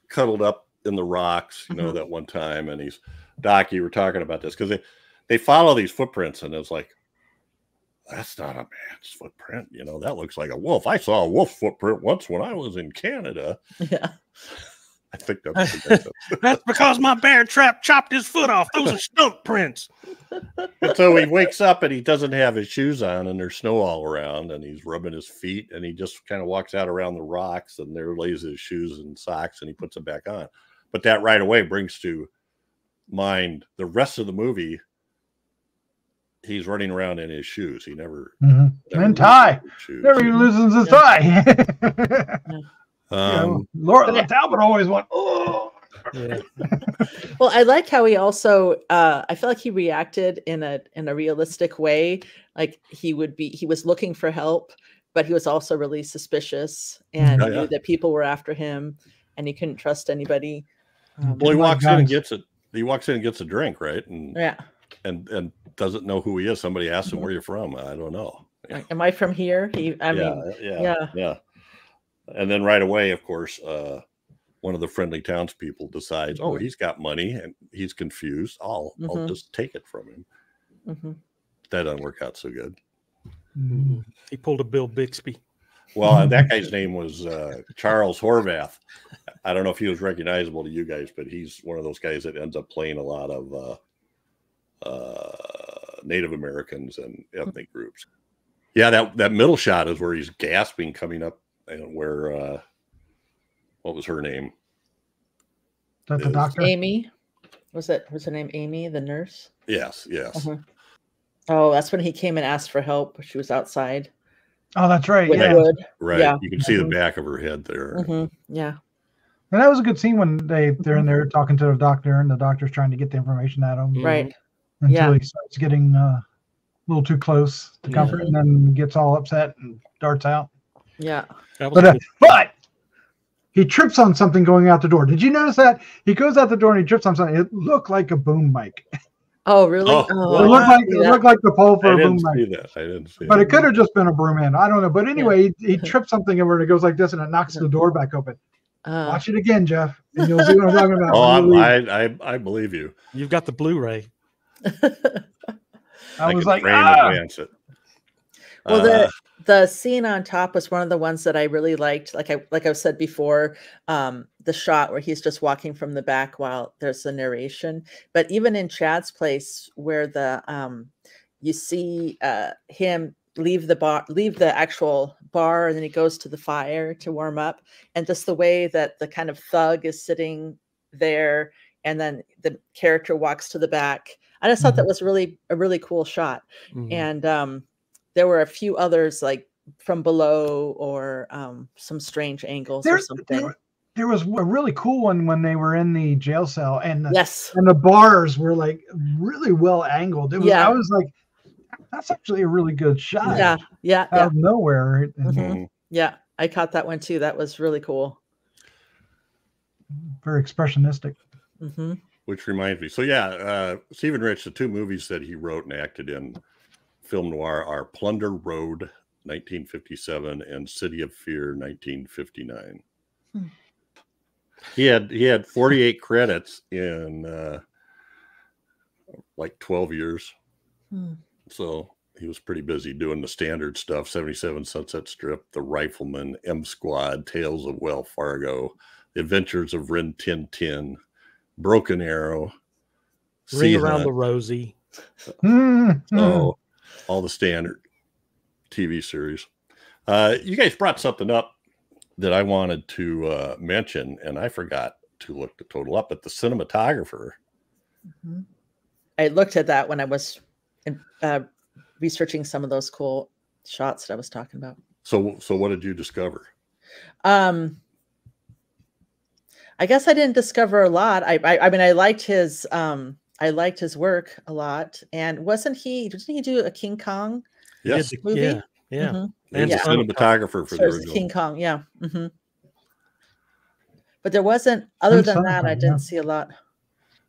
cuddled up in the rocks, that one time, and he's Doc. You were talking about this because they follow these footprints, and it's like, that's not a man's footprint. That looks like a wolf. I saw a wolf footprint once when I was in Canada. Yeah. I think that's that's because my bear trap chopped his foot off. Those are stump prints. And so he wakes up and he doesn't have his shoes on and there's snow all around and he's rubbing his feet and he just kind of walks out around the rocks and there lays his shoes and socks and he puts them back on. But that right away brings to mind the rest of the movie. he's running around in his shoes. He never, and tie. Never loses his tie. Laura Talbot always went, oh. Yeah. Well, I like how he also I feel like he reacted in a realistic way. Like he was looking for help, but he was also really suspicious and knew that people were after him and he couldn't trust anybody. Well, he walks in and gets it. He walks in and gets a drink, right? And and doesn't know who he is. Somebody asks him, "Where are you from?" I don't know. Am I from here? Yeah. And then right away, of course, one of the friendly townspeople decides, "Oh, he's got money and he's confused. I'll just take it from him." That doesn't work out so good. He pulled a Bill Bixby. Well, and that guy's name was Charles Horvath. I don't know if he was recognizable to you guys, but he's one of those guys that ends up playing a lot of Native Americans and ethnic groups. Yeah, that middle shot is where he's gasping coming up, and where what was her name? That the doctor? Amy. Was her name Amy, the nurse? Yes. Oh, that's when he came and asked for help. She was outside. Oh, that's right. Wood. Right. Yeah. You can see the back of her head there. Yeah. And that was a good scene when they're in there talking to the doctor, and the doctor's trying to get the information out of him. Right. Until he starts getting a little too close to comfort, and then gets all upset and darts out. Yeah. But he trips on something going out the door. Did you notice that? He goes out the door and he trips on something. It looked like a boom mic. Oh, really? It looked like the pole for a boom mic. I didn't see but it could have just been a broom end. I don't know. But anyway, he trips something over and it goes like this, and it knocks the door back open. Watch it again, Jeff, and you'll see what I'm talking about. Oh, I believe you. You've got the Blu-ray. I was like, advance it. Well, the scene on top was one of the ones that I really liked. Like I said before, the shot where he's just walking from the back while there's the narration. But even in Chad's Place, where you see him leave the actual bar, and then he goes to the fire to warm up, and just the way that the kind of thug is sitting there, and then the character walks to the back. I just thought that was a really cool shot. And there were a few others, like from below or some strange angles or something. There was a really cool one when they were in the jail cell, and and the bars were like really well angled. I was like, that's actually a really good shot. Yeah. Out of nowhere. Yeah, I caught that one too. That was really cool. Very expressionistic. Which reminds me. So Stephen Rich, the two movies that he wrote and acted in film noir are Plunder Road, 1957, and City of Fear, 1959. He had 48 credits in like 12 years. So he was pretty busy doing the standard stuff: 77 Sunset Strip, The Rifleman, M Squad, Tales of Wells Fargo, The Adventures of Rin Tin Tin, Broken Arrow, Ring Around the Rosie. Oh, all the standard TV series. You guys brought something up that I wanted to mention, and I forgot to look the total up, but the cinematographer. I looked at that when I was researching some of those cool shots that I was talking about. So what did you discover? I guess I didn't discover a lot. I mean, I liked his work a lot. And didn't he do a King Kong movie? Yeah. And the cinematographer for the original King Kong, yeah. But there wasn't, other than that, I didn't see a lot.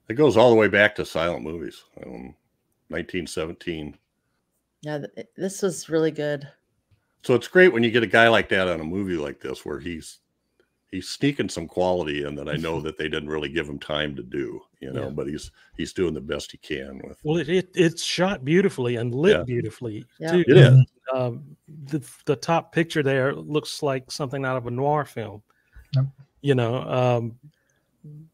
It goes all the way back to silent movies, 1917. Yeah, this was really good. So it's great when you get a guy like that on a movie like this, where he's sneaking some quality in that I know that they didn't really give him time to do, but he's doing the best he can with. Well, it's shot beautifully and lit beautifully too. It is. The top picture there looks like something out of a noir film.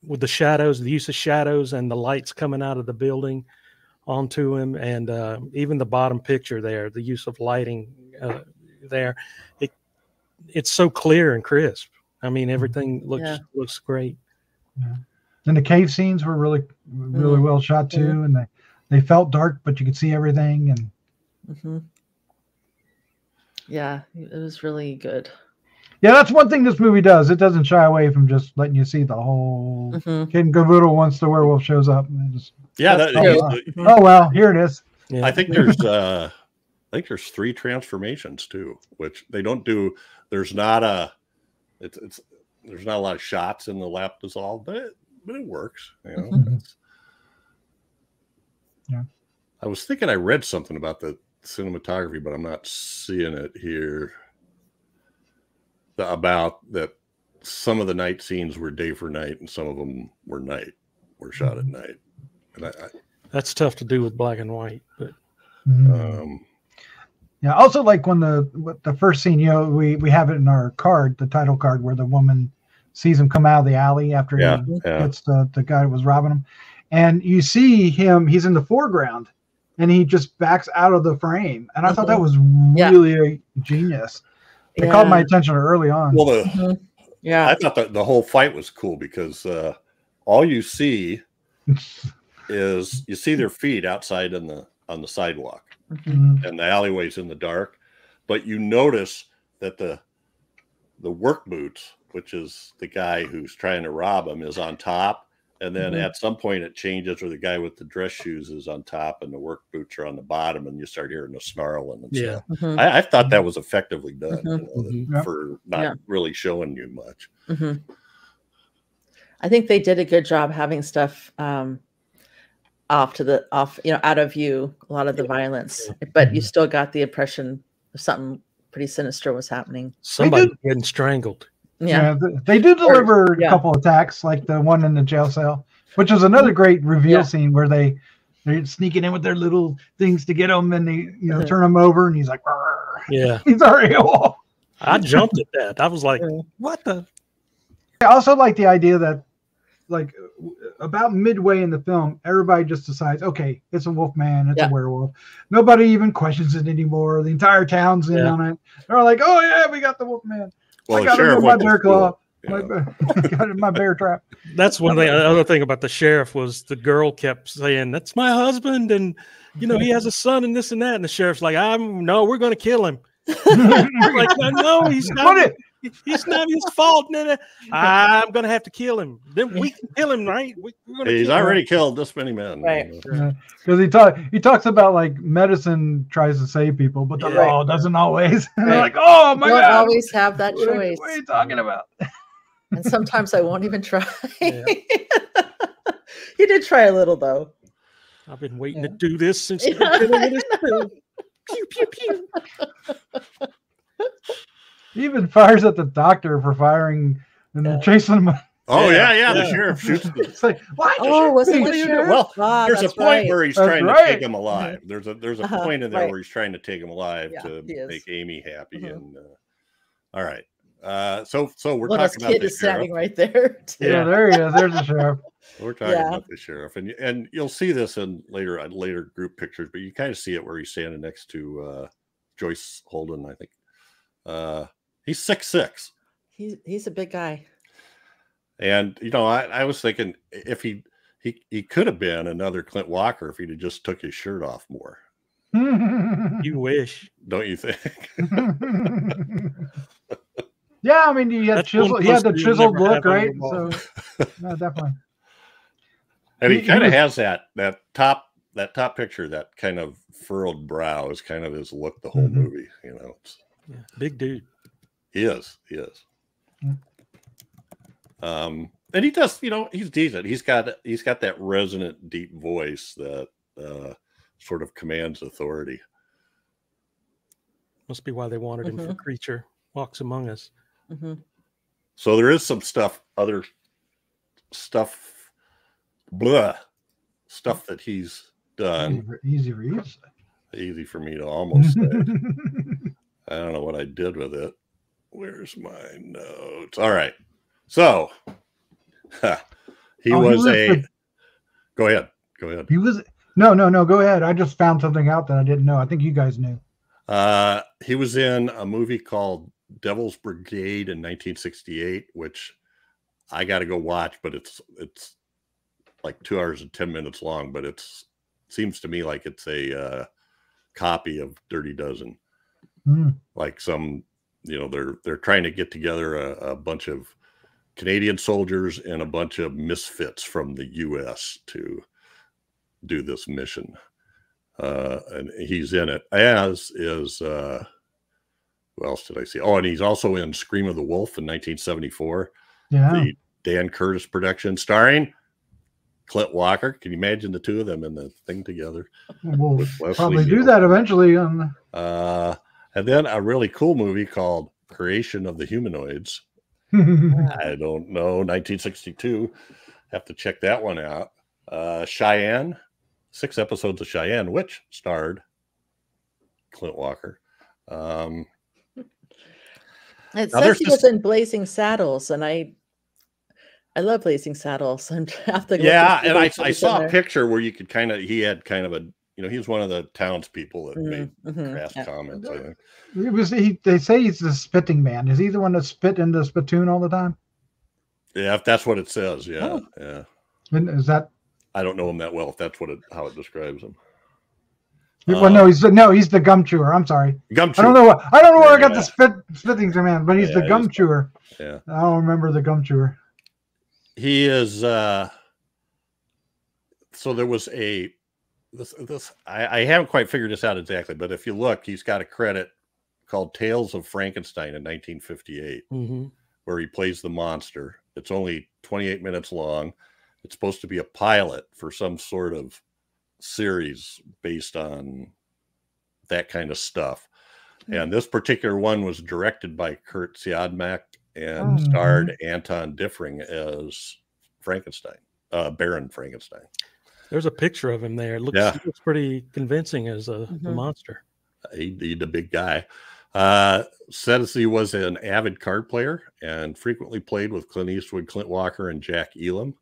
With the shadows, the use of shadows and the lights coming out of the building onto him, and even the bottom picture there, the use of lighting there, it's so clear and crisp. I mean, everything looks great. And the cave scenes were really well shot too, and they felt dark, but you could see everything. And yeah, it was really good. Yeah, that's one thing this movie does. It doesn't shy away from just letting you see the whole Kid and Caboodle once the werewolf shows up. And just, oh well, here it is. Yeah. I think there's 3 transformations too, which they don't do. There's not a there's not a lot of shots in the lap dissolve, but it works. You know. Yeah. I was thinking I read something about the cinematography, but I'm not seeing it here. About that, some of the night scenes were day for night, and some of them were shot at night. And that's tough to do with black and white. But yeah, also like when the first scene, we have it in our card, the title card, where the woman sees him come out of the alley after he gets the guy that was robbing him, and you see him. He's in the foreground, and he just backs out of the frame. And I thought that was really genius. It caught my attention early on. Well, I thought the whole fight was cool because all you see is you see their feet outside on the sidewalk, and the alleyway's in the dark, but you notice that the work boots, which is the guy who's trying to rob him, is on top. And then at some point it changes where the guy with the dress shoes is on top and the work boots are on the bottom, and you start hearing the snarling and stuff. I thought that was effectively done for not really showing you much. I think they did a good job having stuff out of view, a lot of the violence, but you still got the impression of something pretty sinister was happening. Somebody getting strangled. Yeah, they do deliver a couple attacks, like the one in the jail cell, which is another great reveal scene where they're sneaking in with their little things to get him, and they turn him over, and he's like, he's already a wolf. I jumped at that. I was like, what the? I also like the idea that, like, about midway in the film, everybody just decides, okay, it's a wolf man, it's a werewolf. Nobody even questions it anymore. The entire town's in on it. They're like, oh yeah, we got the wolf man. Well, I got him in my bear claw. Got it in my bear trap. That's one thing. Another thing about the sheriff was the girl kept saying, "That's my husband, and he has a son, and this and that." And the sheriff's like, "No, we're going to kill him." Like, no, he's not. It's not his fault. I'm going to have to kill him. Then we can kill him, right? He's already killed this many men. Right. Because he talks about, like, medicine tries to save people, but the law doesn't always. And they're like, oh, my God. You don't always have that choice. What are you talking about? And sometimes I won't even try. He did try a little, though. I've been waiting to do this since the beginning of this film. Pew, pew, pew. He even fires at the doctor for firing and then chasing him. Oh yeah. The sheriff shoots. It's like, what? Was it the sheriff? Well, there's a point where he's trying to take him alive. There's a point in there where he's trying to take him alive to make Amy happy. And all right, so we're talking about kid is standing right there. Yeah, there he is. There's the sheriff. We're talking about the sheriff, and you'll see this in later group pictures, but you kind of see it where he's standing next to Joyce Holden, I think. He's 6'6". He's a big guy. And I was thinking if he could have been another Clint Walker if he'd have just took his shirt off more. You wish, don't you think? Yeah, I mean, he had the chiseled look, right? So, no, definitely. And he kind of has that top picture, that kind of furrowed brow is kind of his look the whole movie. Big dude. He is. And he does, he's decent. He's got that resonant, deep voice that sort of commands authority. Must be why they wanted him for Creature Walks Among Us. So there is some other stuff that he's done. Easy for you to say. Easy for me to almost say. I don't know what I did with it. Where's my notes? All right. So Go ahead. He was no. Go ahead. I just found something out that I didn't know. I think you guys knew. He was in a movie called Devil's Brigade in 1968, which I got to go watch, but it's like 2 hours and 10 minutes long, but it's seems to me like it's a copy of Dirty Dozen. Like some, they're trying to get together a bunch of Canadian soldiers and a bunch of misfits from the U.S. to do this mission. And he's in it, as is, who else did I see? Oh, and he's also in Scream of the Wolf in 1974. Yeah. The Dan Curtis production starring Clint Walker. Can you imagine the two of them in the thing together? We'll probably do that eventually. And then a really cool movie called Creation of the Humanoids. I don't know, 1962. Have to check that one out. Cheyenne, 6 episodes of Cheyenne, which starred Clint Walker. It says he was in Blazing Saddles, and I love Blazing Saddles. And and I saw a picture where you could he had kind of a, he was one of the townspeople that made crass comments. I think they say he's the spitting man. Is he the one that spit in the spittoon all the time? Yeah, if that's what it says. Yeah, yeah. And is that? I don't know him that well. If that's how it describes him. Well, no, he's the gum chewer. I'm sorry. Gum chewer. I don't know where I got the spitting man, but he's the gum chewer. Yeah. I don't remember the gum chewer. He is. So there was I haven't quite figured this out exactly, but if you look, he's got a credit called Tales of Frankenstein in 1958, where he plays the monster. It's only 28 minutes long. It's supposed to be a pilot for some sort of series based on that kind of stuff. And this particular one was directed by Kurt Siodmak and starred Anton Diffring as Frankenstein, Baron Frankenstein. There's a picture of him there. It looks pretty convincing as a monster. He's a big guy. Says he was an avid card player and frequently played with Clint Eastwood, Clint Walker, and Jack Elam.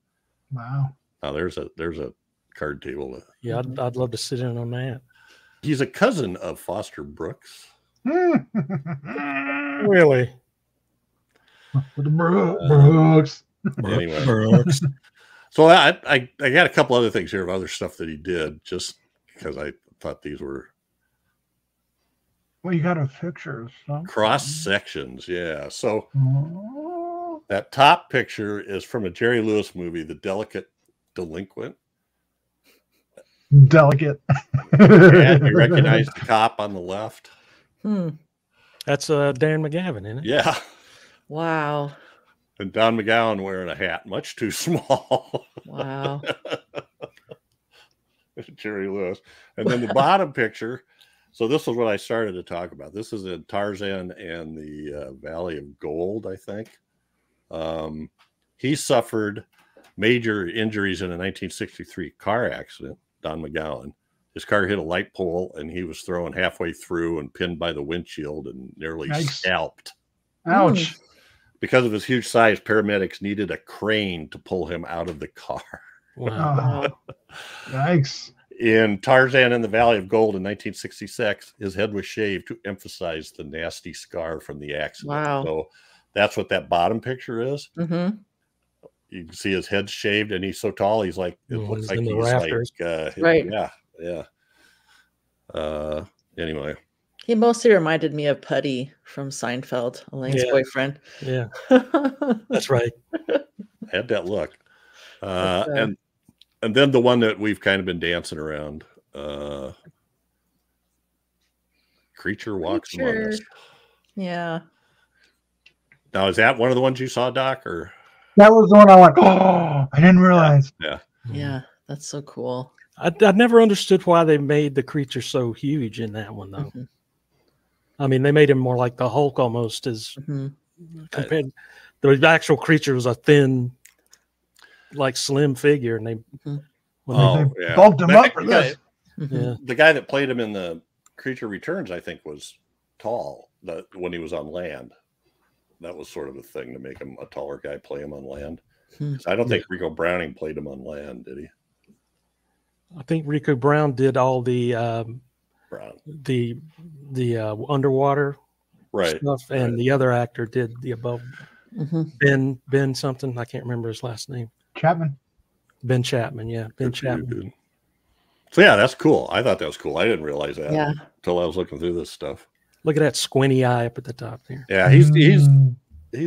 Wow. Now there's a card table. Yeah, I'd love to sit in on that. He's a cousin of Foster Brooks. Really? Brooks. Anyway. Brooks. So I got a couple other things here of other stuff that he did, just because I thought these were. Well, you got a picture. Cross sections, yeah. So that top picture is from a Jerry Lewis movie, The Delicate Delinquent. Delicate. And you recognize the cop on the left? That's Dan McGavin, isn't it? Yeah. Wow. And Don McGowan wearing a hat, much too small. Wow. Jerry Lewis. And then the bottom picture. So this is what I started to talk about. This is in Tarzan and the Valley of Gold, I think. He suffered major injuries in a 1963 car accident, Don McGowan. His car hit a light pole, and he was thrown halfway through and pinned by the windshield and nearly scalped. Ouch. Because of his huge size, paramedics needed a crane to pull him out of the car. Wow. Yikes. In Tarzan in the Valley of Gold in 1966, his head was shaved to emphasize the nasty scar from the accident. Wow. So that's what that bottom picture is. Mm-hmm. You can see his head's shaved, and he's so tall, he's like, it looks like he's rafters. like, right. Yeah. Anyway. He mostly reminded me of Putty from Seinfeld, Elaine's boyfriend. Yeah. That's right. Had that look. And then the one that we've kind of been dancing around, Creature Walks Among Us. Yeah. Now, is that one of the ones you saw, Doc? Or that was the one I went, oh, I didn't realize. Yeah. Yeah, that's so cool. I never understood why they made the creature so huge in that one, though. Mm-hmm. I mean, they made him more like the Hulk almost, as compared. The actual creature was a thin, like slim figure, and they bulked him up for this. The guy that played him in the Creature Returns, I think, was tall. When he was on land, that was sort of a thing to make him a taller guy play him on land. I don't think Rico Browning played him on land, did he? I think Rico Brown did all the underwater stuff, and the other actor did the above. Ben something, I can't remember his last name. Chapman. Ben Chapman, yeah, Ben Chapman. So yeah, that's cool. I thought that was cool. I didn't realize that Yeah. until I was looking through this stuff. Look at that squinty eye up at the top there. Yeah, he's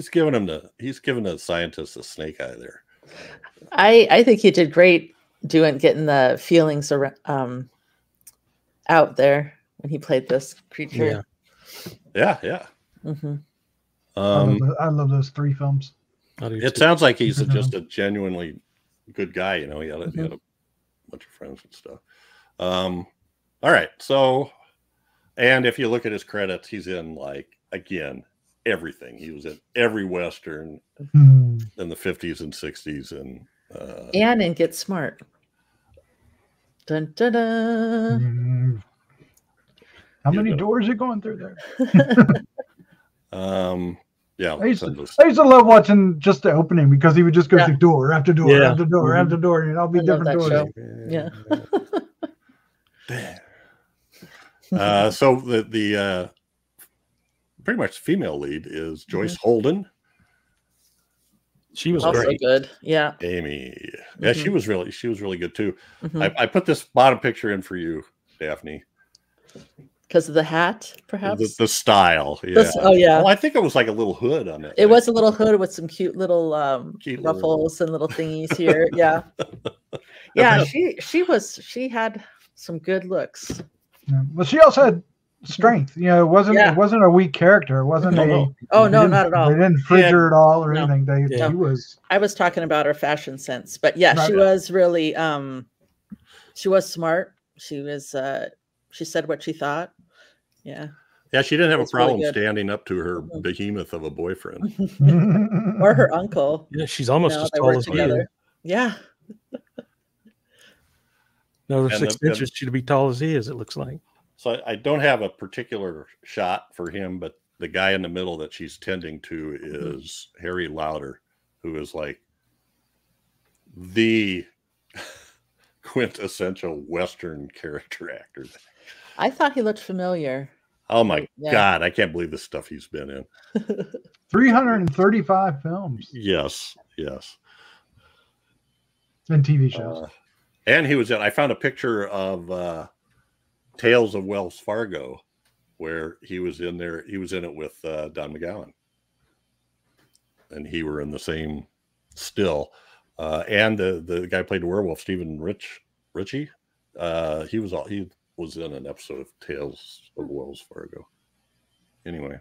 giving the scientists a snake eye there. I think he did great getting the feelings out there when he played this creature. Yeah. Mm-hmm. I love those 3 films. It sounds like he's just a genuinely good guy. You know, he had a bunch of friends and stuff. All right, so, and if you look at his credits, he's in again everything. He was in every Western in the 50s and 60s, and in Get Smart. Dun, dun, dun. How many doors are going through there? Yeah, I used to love watching just the opening because he would just go through door after door after door after door, and it'll be different doors. Show. Yeah. So the pretty much female lead is Joyce Holden. She was also great. Good. Yeah. Amy. Yeah, she was really good too. I put this bottom picture in for you, Daphne. Because of the hat, perhaps? The style. Yeah. Well, I think it was like a little hood on it. It was a little hood with some cute little ruffles and little thingies here. Yeah. Yeah, she had some good looks. Yeah. Well, she also had strength. You know, it wasn't a weak character. It wasn't no, not at all. They didn't fridge her at all or anything. I was talking about her fashion sense, but yeah, she was really she was smart. She was she said what she thought. Yeah. Yeah, she didn't have a problem standing up to her behemoth of a boyfriend. Or her uncle. Yeah, she's almost as tall as he. Yeah. No, 6 inches she'd be tall as he is, it looks like. So I don't have a particular shot for him, but the guy in the middle that she's tending to is Harry Lauder, who is like the quintessential Western character actor. I thought he looked familiar. Oh my God, I can't believe the stuff he's been in. 335 films. Yes. And TV shows. And he was in, I found a picture of Tales of Wells Fargo, where he was in there. He was in it with Don McGowan. And he were in the same still. And the guy who played the werewolf, Stephen Ritchie, he was in an episode of Tales of Wells Fargo. Anyway,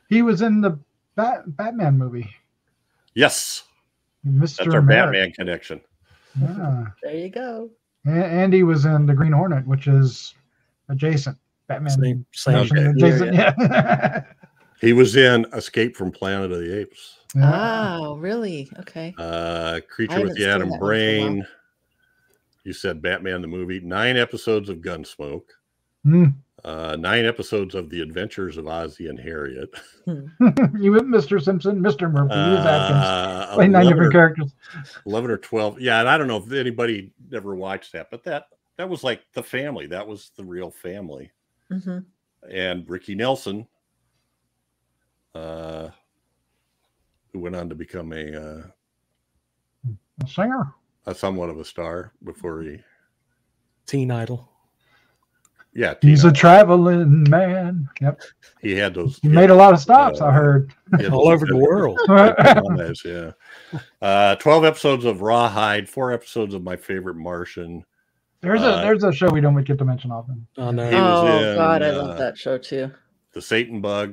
he was in the Batman movie. Yes, Mr. That's our America. Batman connection. Yeah, there you go. And he was in the Green Hornet, which is adjacent. Batman. Same adjacent. Yeah. He was in Escape from Planet of the Apes. Yeah. Oh, really? Okay. Creature with the Atom Brain. You said Batman the movie. 9 episodes of Gunsmoke. 9 episodes of The Adventures of Ozzie and Harriet. You with Mr. Simpson, Mr. Murphy, Atkins. Play 9 different characters. 11 or 12. Yeah, and I don't know if anybody ever watched that, but that was like the family. That was the real family. And Ricky Nelson, who went on to become a singer. Somewhat of a star before he Teen Idol. Yeah, he's a traveling man. Yep, he had those. He made a lot of stops. I heard all over the world. Yeah, 12 episodes of Rawhide, 4 episodes of My Favorite Martian. There's a show we don't get to mention often. Oh no! God, I love that show too. The Satan Bug,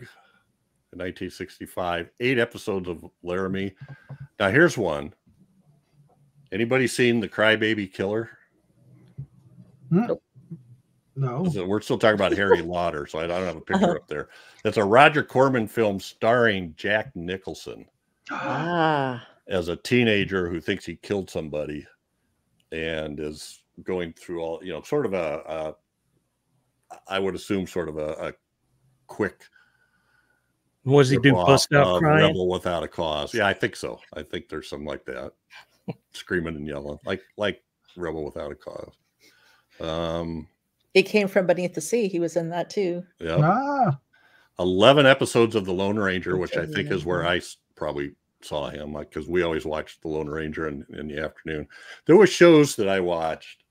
in 1965. 8 episodes of Laramie. Now here's one. Anybody seen The Crybaby Killer? Nope. No. We're still talking about Harry Lauder, so I don't have a picture up there. It's a Roger Corman film starring Jack Nicholson as a teenager who thinks he killed somebody and is going through all, sort of I would assume sort of a quick. What does he do? Bust out crying? Rebel Without a Cause. Yeah, I think so. I think there's something like that. Screaming and yelling like Rebel Without a Cause. It Came from Beneath the Sea. He was in that too. Yeah. 11 episodes of The Lone Ranger, which I think is where I probably saw him, because we always watched The Lone Ranger in the afternoon. There were shows that I watched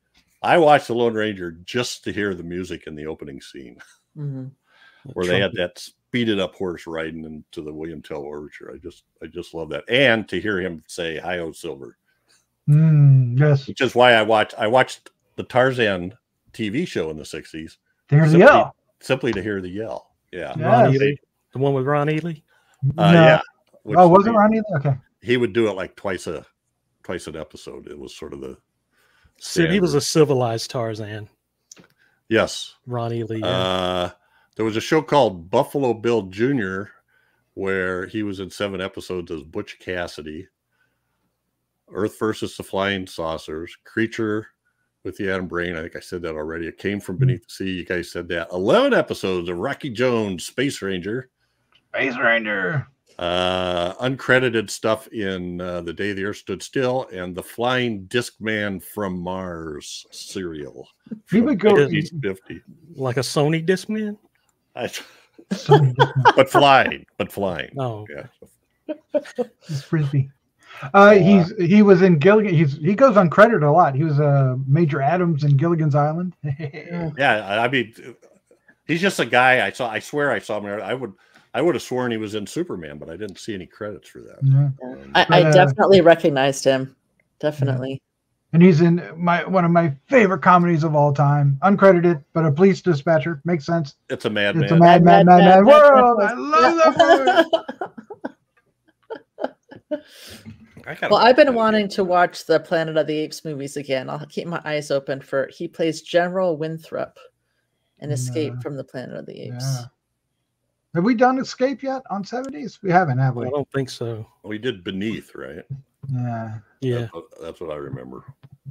I watched The Lone Ranger just to hear the music in the opening scene, where they had that speeded up horse riding into the William Tell Overture. I just love that, and to hear him say "Hi-Ho Silver." Yes, which is why I watched the Tarzan TV show in the '60s. There's the yell. Simply to hear the yell. Yeah. Ron Ely, the one with Ron Ely. No. Yeah. Oh, was it Ron Ely? Okay. He would do it like twice an episode. It was sort of the. So he was a civilized Tarzan. Yes. Ron Ely. Yeah. There was a show called Buffalo Bill Jr. where he was in 7 episodes as Butch Cassidy. Earth versus the Flying Saucers. Creature with the Atom Brain. I think I said that already. It Came from Beneath the Sea. You guys said that. 11 episodes of Rocky Jones, Space Ranger. Uncredited stuff in The Day the Earth Stood Still and the Flying Disc Man from Mars serial. He would go 50. Like a Sony Discman? but flying. Oh. Yeah. He's Frisbee. He was in Gilligan. He goes uncredited a lot. He was Major Adams in Gilligan's Island. Yeah, I mean, he's just a guy. I swear I saw him. I would have sworn he was in Superman, but I didn't see any credits for that. Yeah. I definitely recognized him. Definitely. Yeah. And he's in one of my favorite comedies of all time, uncredited, but a police dispatcher. Makes sense. It's a mad It's man. a mad world. I love that movie. Well, I've been wanting to watch the Planet of the Apes movies again. I'll keep my eyes open for. He plays General Winthrop in Escape from the Planet of the Apes. Yeah. Have we done Escape yet on 70s? We haven't, have we? I don't think so. We did Beneath, right? Yeah. Yeah. That's what I remember.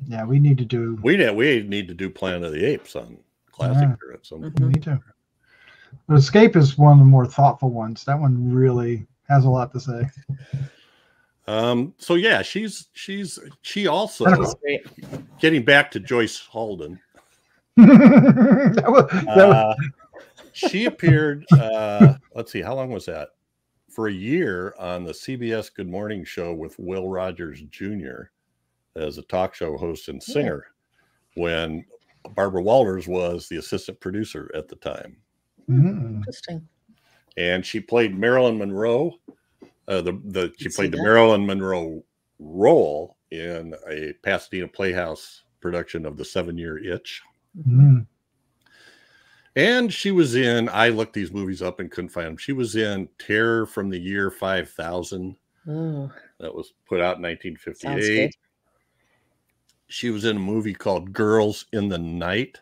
Yeah, we need to do. We need to do Planet of the Apes on Classic here at some point. We need to. But Escape is one of the more thoughtful ones. That one really has a lot to say. So yeah, she also getting back to Joyce Halden. She appeared. Let's see, how long was that? For a year on the CBS Good Morning Show with Will Rogers Jr. as a talk show host and singer, when Barbara Walters was the assistant producer at the time. Interesting. And she played Marilyn Monroe. She played the Marilyn Monroe role in a Pasadena Playhouse production of The 7-Year Itch. And she was in, I looked these movies up and couldn't find them. She was in Terror from the Year 5000. That was put out in 1958. She was in a movie called Girls in the Night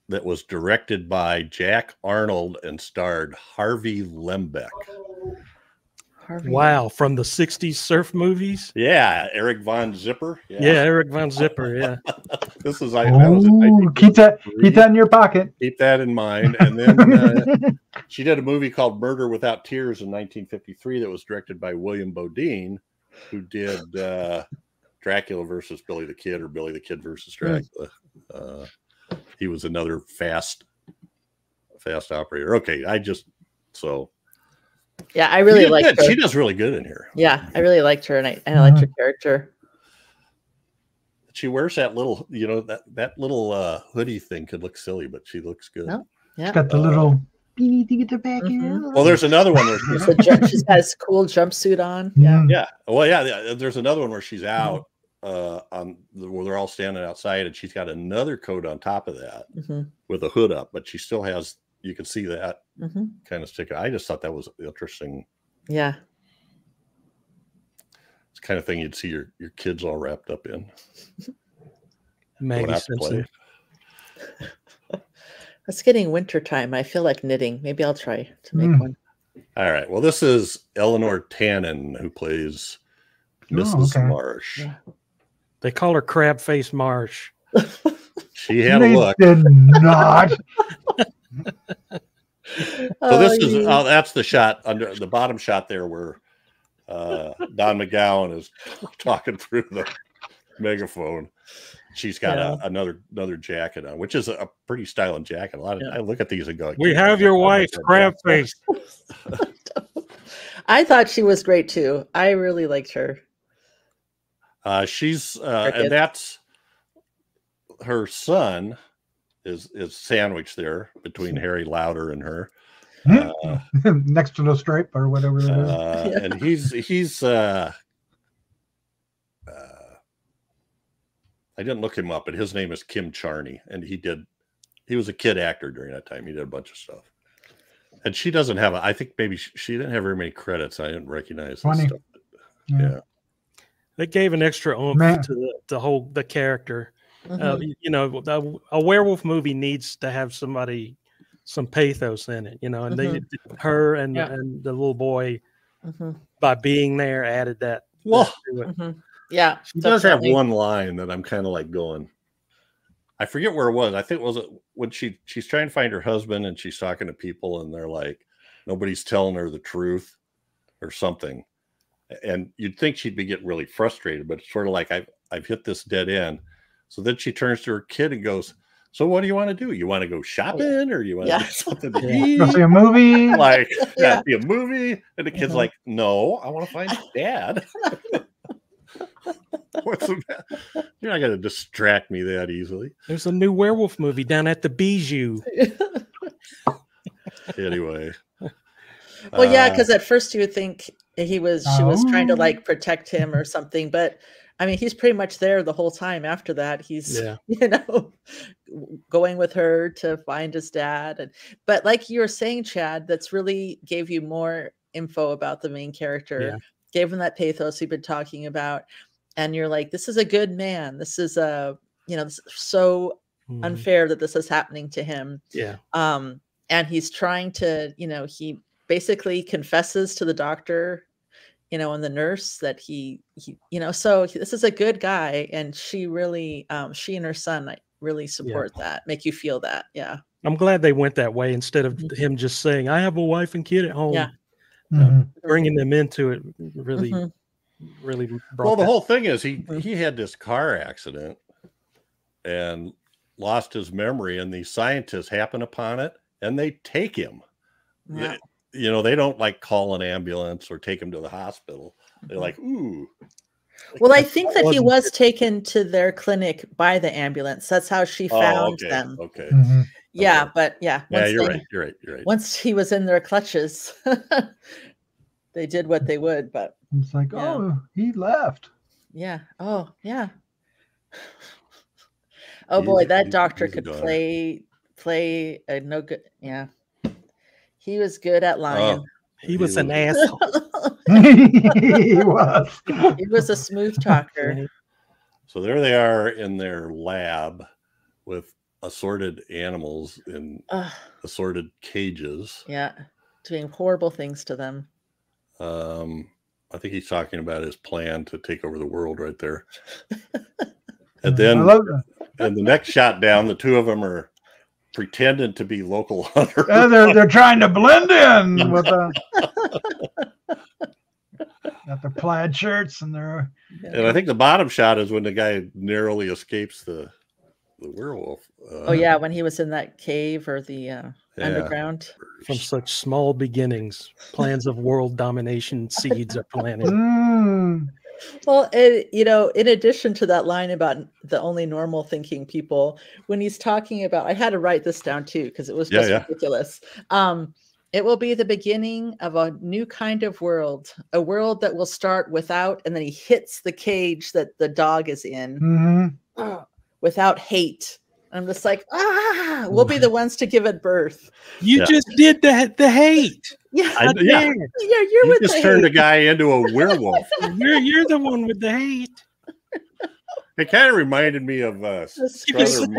that was directed by Jack Arnold and starred Harvey Lembeck. Wow, from the 60s surf movies? Yeah, Eric Von Zipper. Yeah, Eric Von Zipper, yeah. This is that was in keep that in your pocket. Keep that in mind. And then she did a movie called Murder Without Tears in 1953 that was directed by William Bodine, who did Dracula versus Billy the Kid, or Billy the Kid versus Dracula. He was another fast operator. Okay, yeah, I really liked her. She does really good in here. Yeah, I really liked her, and I liked her character. She wears that little, that little hoodie thing could look silly, but she looks good. Oh, yeah, she's got the little beanie to get the back here. Well, there's another one where she's got a cool jumpsuit on. Yeah. Well, yeah. There's another one where she's out where they're all standing outside, and she's got another coat on top of that with a hood up, but she still has. You can see that kind of sticker. I just thought that was interesting. Yeah. It's the kind of thing you'd see your kids all wrapped up in. Maggie Simpson. It's getting winter time. I feel like knitting. Maybe I'll try to make one. All right. Well, this is Eleanor Tannen, who plays Mrs. Marsh. Yeah. They call her Crab Face Marsh. She had a look. Did not. So this is that's the shot under the bottom shot there where Don McGowan is talking through the megaphone. She's got another jacket on, which is a pretty stylish jacket. I look at these and go, "We have your wife's crab face." I thought she was great too. I really liked her. She's and that's her son is sandwiched there between Harry Lauder and her. Next to the stripe or whatever it is. And he's I didn't look him up, but his name is Kim Charney, and he was a kid actor during that time. He did a bunch of stuff. And she doesn't have I think maybe she didn't have very many credits. I didn't recognize this stuff. Yeah. They gave an extra oomph to the character. You know, a werewolf movie needs to have some pathos in it, you know, and her and the little boy by being there added that. Well, yeah, she does have one line that I'm kind of like going, I forget where it was. I think it was when she's trying to find her husband and she's talking to people and they're like, nobody's telling her the truth or something. And you'd think she'd be getting really frustrated, but it's sort of like I've hit this dead end. So then she turns to her kid and goes, so what do you want to do? You want to go shopping or you want to do something to eat? Go see a movie? Like, see a movie? And the kid's like, no, I want to find Dad. What's the matter? You're not going to distract me that easily. There's a new werewolf movie down at the Bijou. Anyway. Well, yeah, because at first you would think she was trying to like protect him or something, but I mean, he's pretty much there the whole time. After that, he's you know, going with her to find his dad. But like you were saying, Chad, that's really gave you more info about the main character, gave him that pathos you've been talking about, and you're like, this is a good man. This is you know, this is so unfair that this is happening to him. Yeah. And he's trying to, you know, he basically confesses to the doctor, you know, and the nurse that he you know, so this is a good guy, and she really she and her son really support that, make you feel that. Yeah, I'm glad they went that way instead of him just saying, I have a wife and kid at home. Bringing them into it really brought well, the whole thing is he had this car accident and lost his memory, and these scientists happen upon it and they take him. You know, they don't like call an ambulance or take him to the hospital. They're like, ooh. Well, I think that he was taken to their clinic by the ambulance. That's how she found them. Okay. Yeah, okay. But yeah. Yeah, you're right. Once he was in their clutches, they did what they would. But it's like, oh, he left. Yeah. Oh, yeah. Oh boy, that doctor could play a no good. Yeah. He was good at lying. He was an asshole. He was. He was a smooth talker. So there they are in their lab with assorted animals in assorted cages. Yeah, doing horrible things to them. I think he's talking about his plan to take over the world right there. And then and the next shot down, the two of them are pretending to be local hunters. They're trying to blend in with got their plaid shirts and their. And I think the bottom shot is when the guy narrowly escapes the werewolf. Oh yeah, when he was in that cave or the underground. From such small beginnings, plans of world domination seeds are planted. Well, you know, in addition to that line about the only normal thinking people, when he's talking about, I had to write this down too, because it was just ridiculous. It will be the beginning of a new kind of world, a world that will start without, and then he hits the cage that the dog is in, without hate. I'm just like, we'll be the ones to give it birth. You just did the hate. Yeah, you just turned the guy into a werewolf. You're the one with the hate. It kind of reminded me of Strother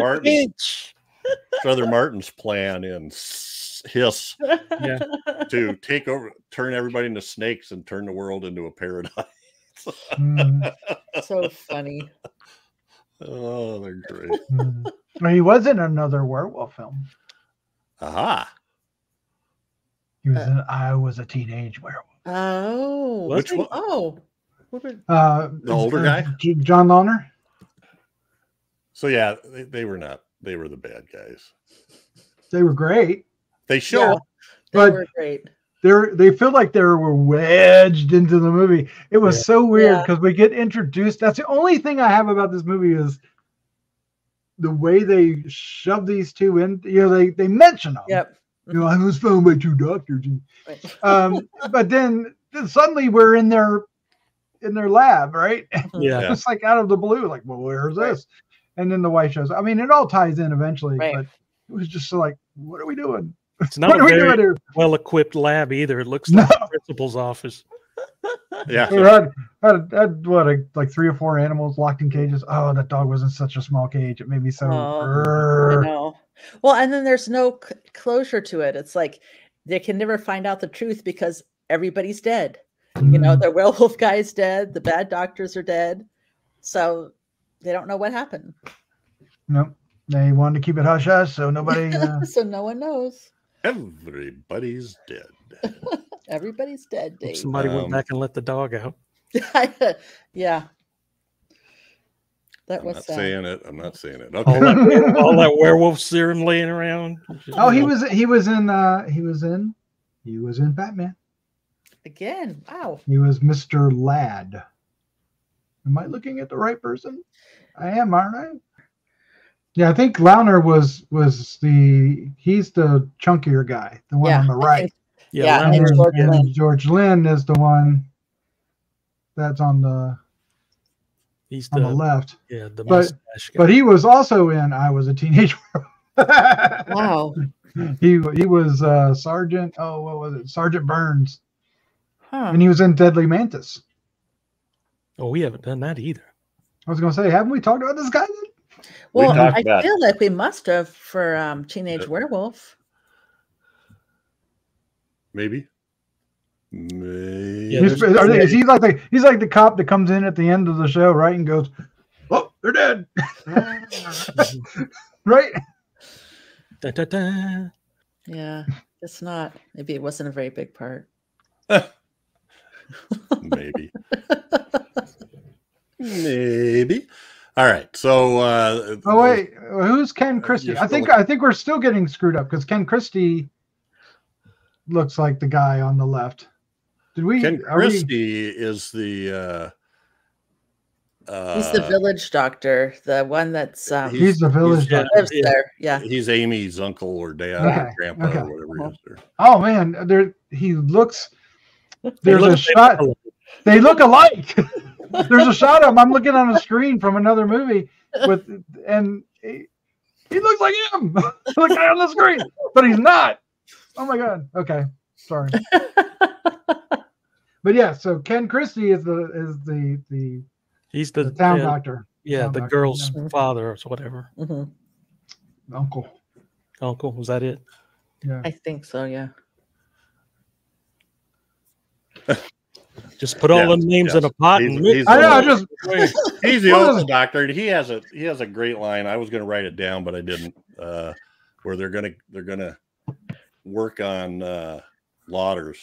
Martin's plan in Hiss to take over, turn everybody into snakes and turn the world into a paradise. So funny. Oh, they're great. Well, he was in another werewolf film. Aha. He was in I Was a Teenage Werewolf. Oh, which one? Oh, the older guy, John Lawner. So yeah, they were not. They were the bad guys. They were great. They show, but they were great. They feel like they were wedged into the movie. It was so weird because we get introduced. That's the only thing I have about this movie is the way they shove these two in, they mention them. Yep. I was found by two doctors. Right. But then suddenly we're in their lab, right? Yeah. It's like out of the blue, like, well, where's this? And then the wife shows up. I mean, it all ties in eventually, Right. but it was just so like, what are we doing? It's not What a are we doing very here? well-equipped lab either. It looks like the principal's office. Yeah. Had like 3 or 4 animals locked in cages. Oh, that dog was in such a small cage. It made me so. I know. Well, and then there's no closure to it. It's like they can never find out the truth because everybody's dead. The werewolf guy is dead. The bad doctors are dead. So they don't know what happened. Nope. They wanted to keep it hush hush, so nobody. So no one knows. Everybody's dead. Everybody's dead, Dave. Somebody went back and let the dog out. Yeah. That I'm was not sad. saying it. I'm not saying it. All Okay. that werewolf serum laying around. Oh, he was in Batman. Again. Wow. He was Mr. Ladd. Am I looking at the right person? I am, aren't I? Yeah, I think Launer he's the chunkier guy, the one on the right. Yeah, Launer's- and George Lynn. And George Lynn is the one that's on the He's on the left. Yeah, the But- mustache guy. But he was also in I Was a Teenage Wow. He was Sergeant. Oh, what was it? Sergeant Burns, Huh. and he was in Deadly Mantis. Oh, we haven't done that either. I was going to say, haven't we talked about this guy? Well, talked I about- feel like we must have for Teenage Werewolf. Maybe. Yeah, He's like the cop that comes in at the end of the show, right, and goes, "Oh, they're dead," right? Da, da, da. Yeah, it's not. Maybe it wasn't a very big part. Maybe. Maybe. All right. So Oh wait, who's Ken Christie? you're I think we're still getting screwed up because Ken Christie looks like the guy on the left. Did we? Ken Christie is the He's the village doctor, the one that's He's the village yeah, doctor. lives there. Yeah. he's Amy's uncle or dad Okay, or grandpa okay. or whatever he is there. Oh man, he looks. They There's look a shot. They look alike. There's a shot of him. I'm looking on a screen from another movie and he looks like him, the guy on the screen, but he's not. Oh my god. Okay, sorry. But yeah, so Ken Christie is the He's the town doctor. Yeah, Town the doctor, girl's yeah. father or whatever. Mhm. Uncle. Uncle, was that it? Yeah. I think so. Yeah. Just put all them names in a pot and mix He's I know. I them. just he's the oldest doctor, and he has a great line. I was going to write it down, but I didn't. Where they're gonna work on Lauder's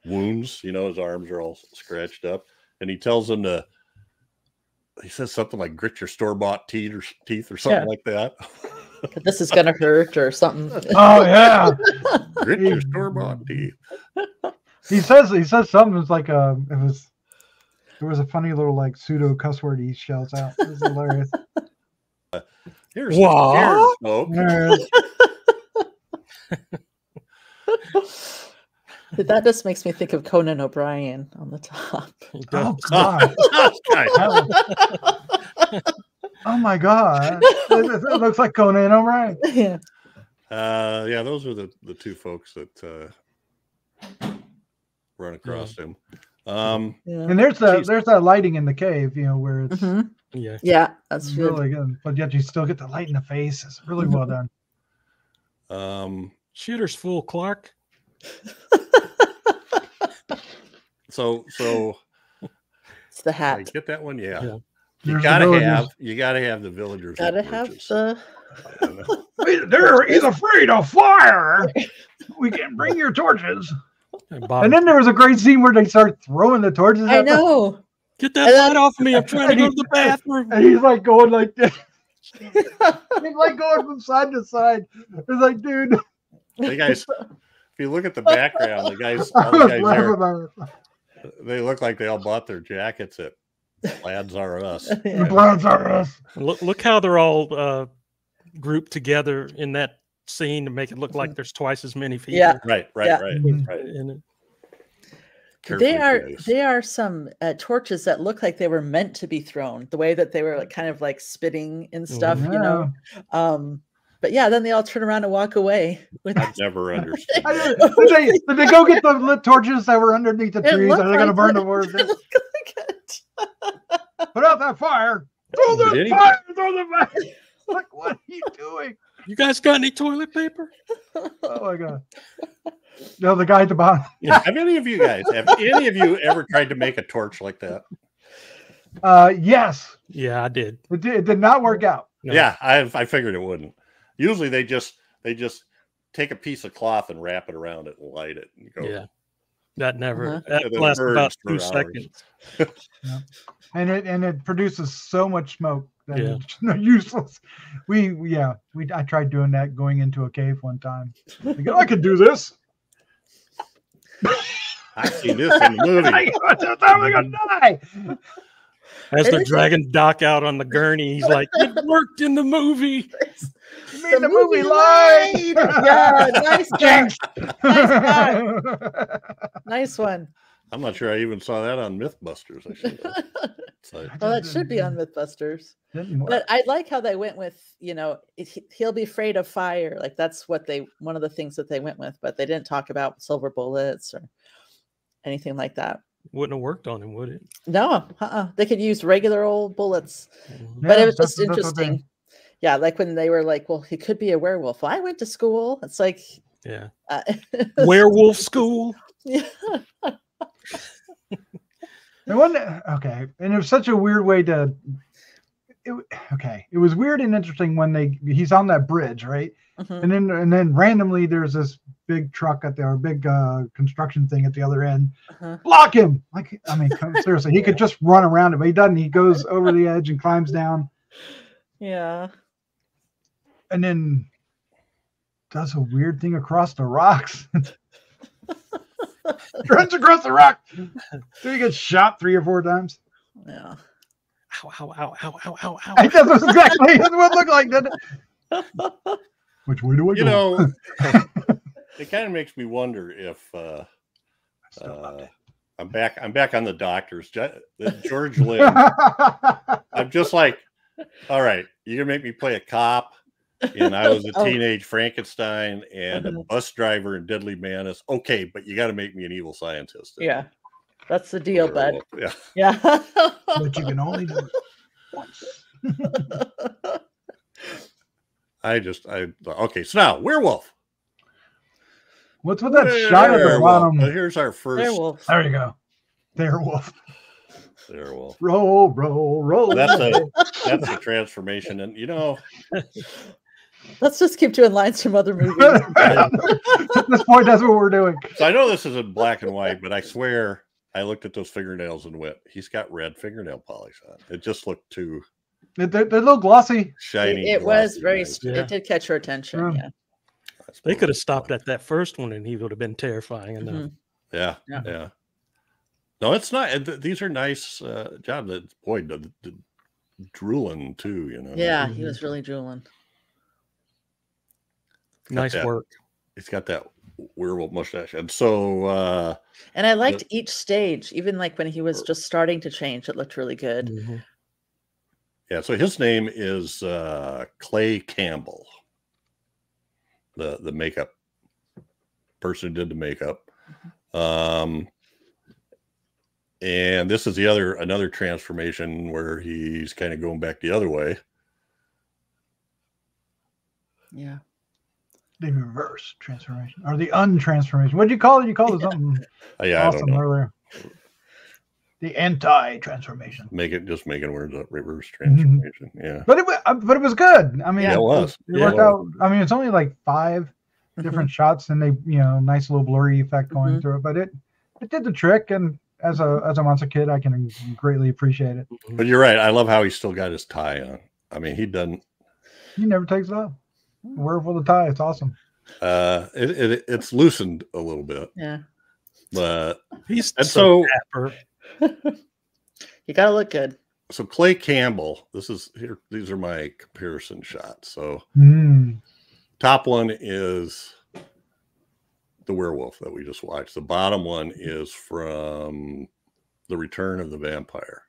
wounds. His arms are all scratched up, and he tells them to. He says something like "grit your store-bought teeth" or something like that. This is gonna hurt or something. oh yeah. Grit your store-bought teeth. He says something. It's like there was a funny little like pseudo cuss word he shouts out. It's hilarious. Here's What? smoke. There it is. That just makes me think of Conan O'Brien on the top. Oh god. Oh my god. It looks like Conan O'Brien. Yeah. Yeah, those are the two folks that run across him. Yeah. And there's that lighting in the cave, where it's Mhm. Yeah. Yeah, that's good. really good. But yet you still get the light in the face. It's really well done. Shooter's full, Clark. So It's the I hat. get that one. Yeah. Yeah. You There's gotta the have the villagers. Gotta with have torches. the. He's afraid of fire. We can bring your torches. And And then there was a great scene where they start throwing the torches. I at them, know. get that light off me. I'm trying to go to the bathroom. and he's like going like this. He's like going from side to side. It's like, dude. The guys, if you look at the background, all the I guys was laughing there, about it. they look like they all bought their jackets at Lads are us. The Bloods are us. Look how they're all grouped together in that scene to make it look like there's twice as many people. Yeah. Right. In it. They are some torches that look like they were meant to be thrown. The way that they were like kind of like spitting and stuff, you know. But yeah, then they all turn around and walk away. I've never understood. Did they go get the lit torches that were underneath the trees? Are they going to burn them? Or Like put out that fire! Throw the fire! Throw the fire! Like, what are you doing? You guys got any toilet paper? Oh my god! No, the guy at the bottom. Have any of you ever tried to make a torch like that? Yes. Yeah, I did. It did not work out. No. Yeah, I figured it wouldn't. Usually they just take a piece of cloth and wrap it around it and light it. And go. Yeah, that never And that then lasts burns about for 2 hours. seconds. And it produces so much smoke that Yeah. it's useless. I tried doing that going into a cave one time. I go, I could do this. I've seen this in the movie. I'm gonna die. As they're dragging Doc out on the gurney, he's like, "It worked in the movie." You mean the movie Live? Yeah, nice job. Nice one. I'm not sure I even saw that on MythBusters. I should have. Well, that should be on MythBusters. But I like how they went with, he'll be afraid of fire. Like that's one of the things that they went with, but they didn't talk about silver bullets or anything like that. Wouldn't have worked on him, would it? No, they could use regular old bullets. Mhm. But it was that's- just that's what they- interesting. Yeah, like when they were like, well, he could be a werewolf. Well, I went to school. It's like, Yeah. uh, Werewolf school. yeah. And it was such a weird way to. It was weird and interesting when he's on that bridge, right? Mhm. And then randomly there's this big truck big construction thing at the other end. Block him! Like, I mean, seriously, he could just run around it, but he doesn't. He goes over the edge and climbs down, Yeah. and then does a weird thing across the rocks. Runs across the rock. So he gets shot 3 or 4 times. Yeah. Ow, ow, ow, ow, ow, ow, ow. That's exactly what it looked like, didn't it? Which way do I go? It kind of makes me wonder if I'm back on the doctors. George Lynn. I'm just like, all right, you're gonna make me play a cop, and I was a teenage Frankenstein and a bus driver in Deadly Menace. Okay, but you got to make me an evil scientist. Yeah. That's the deal, bud. Yeah. Yeah. But you can only do it once. Okay, so now werewolf. What's with that shot at the bottom? Well, here's our first Werewolf. There you go. Werewolf. werewolf. Roll, roll, roll. That's a transformation, and Let's just keep doing lines from other movies. At this point, that's what we're doing. So I know this is in black and white, but I swear I looked at those fingernails and went, he's got red fingernail polish on. It just looked too They're a little glossy. shiny. It was very. nice. Yeah. It did catch your attention. Yeah. Yeah. They could have stopped at that first one, and he would have been terrifying enough. Mhm. Yeah. No, it's not. These are nice. John, the drooling too. Yeah, he was really drooling. Nice that. work. He's got that werewolf mustache, and so And I liked each stage, even like when he was just starting to change. It looked really good. Mhm. yeah. So his name is Clay Campbell, the makeup person who did the makeup. And this is another transformation where he's kind of going back the other way. Yeah. The reverse transformation or the untransformation. What do you call it? You called it something Yeah, I awesome don't know. earlier. The anti-transformation. Making words up, reverse transformation. Yeah, But it was good. I mean, yeah, it was. It Yeah, worked out. I mean, it's only like 5 Mhm. different shots, and they, nice little blurry effect going Mhm. through it. But it did the trick, and as a monster kid, I can greatly appreciate it. But you're right. I love how he's still got his tie on. I mean, he doesn't. He never takes it off. Wearable the tie. It's awesome. It's loosened a little bit, Yeah. but He's and so so dapper. You got to look good. So Clay Campbell, these are my comparison shots. So top one is the werewolf that we just watched. The bottom one is from The Return of the Vampire,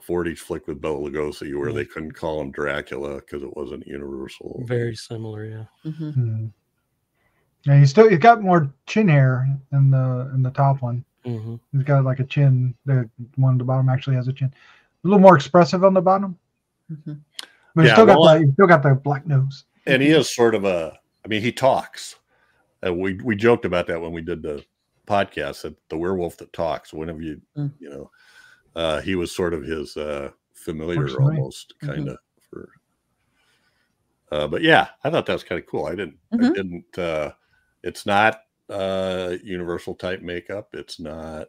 40s flick with Bela Lugosi, where they couldn't call him Dracula because it wasn't Universal. Very similar, yeah. Yeah, he's got more chin hair in the top one. He's got like a chin. The one at the bottom actually has a chin. A little more expressive on the bottom. But he's still got the black nose. And he is sort of he talks. We joked about that when we did the podcast, that the werewolf that talks. Whenever he was sort of his familiar almost kind of for. But yeah, I thought that was kind of cool. I didn't. It's not Universal type makeup. It's not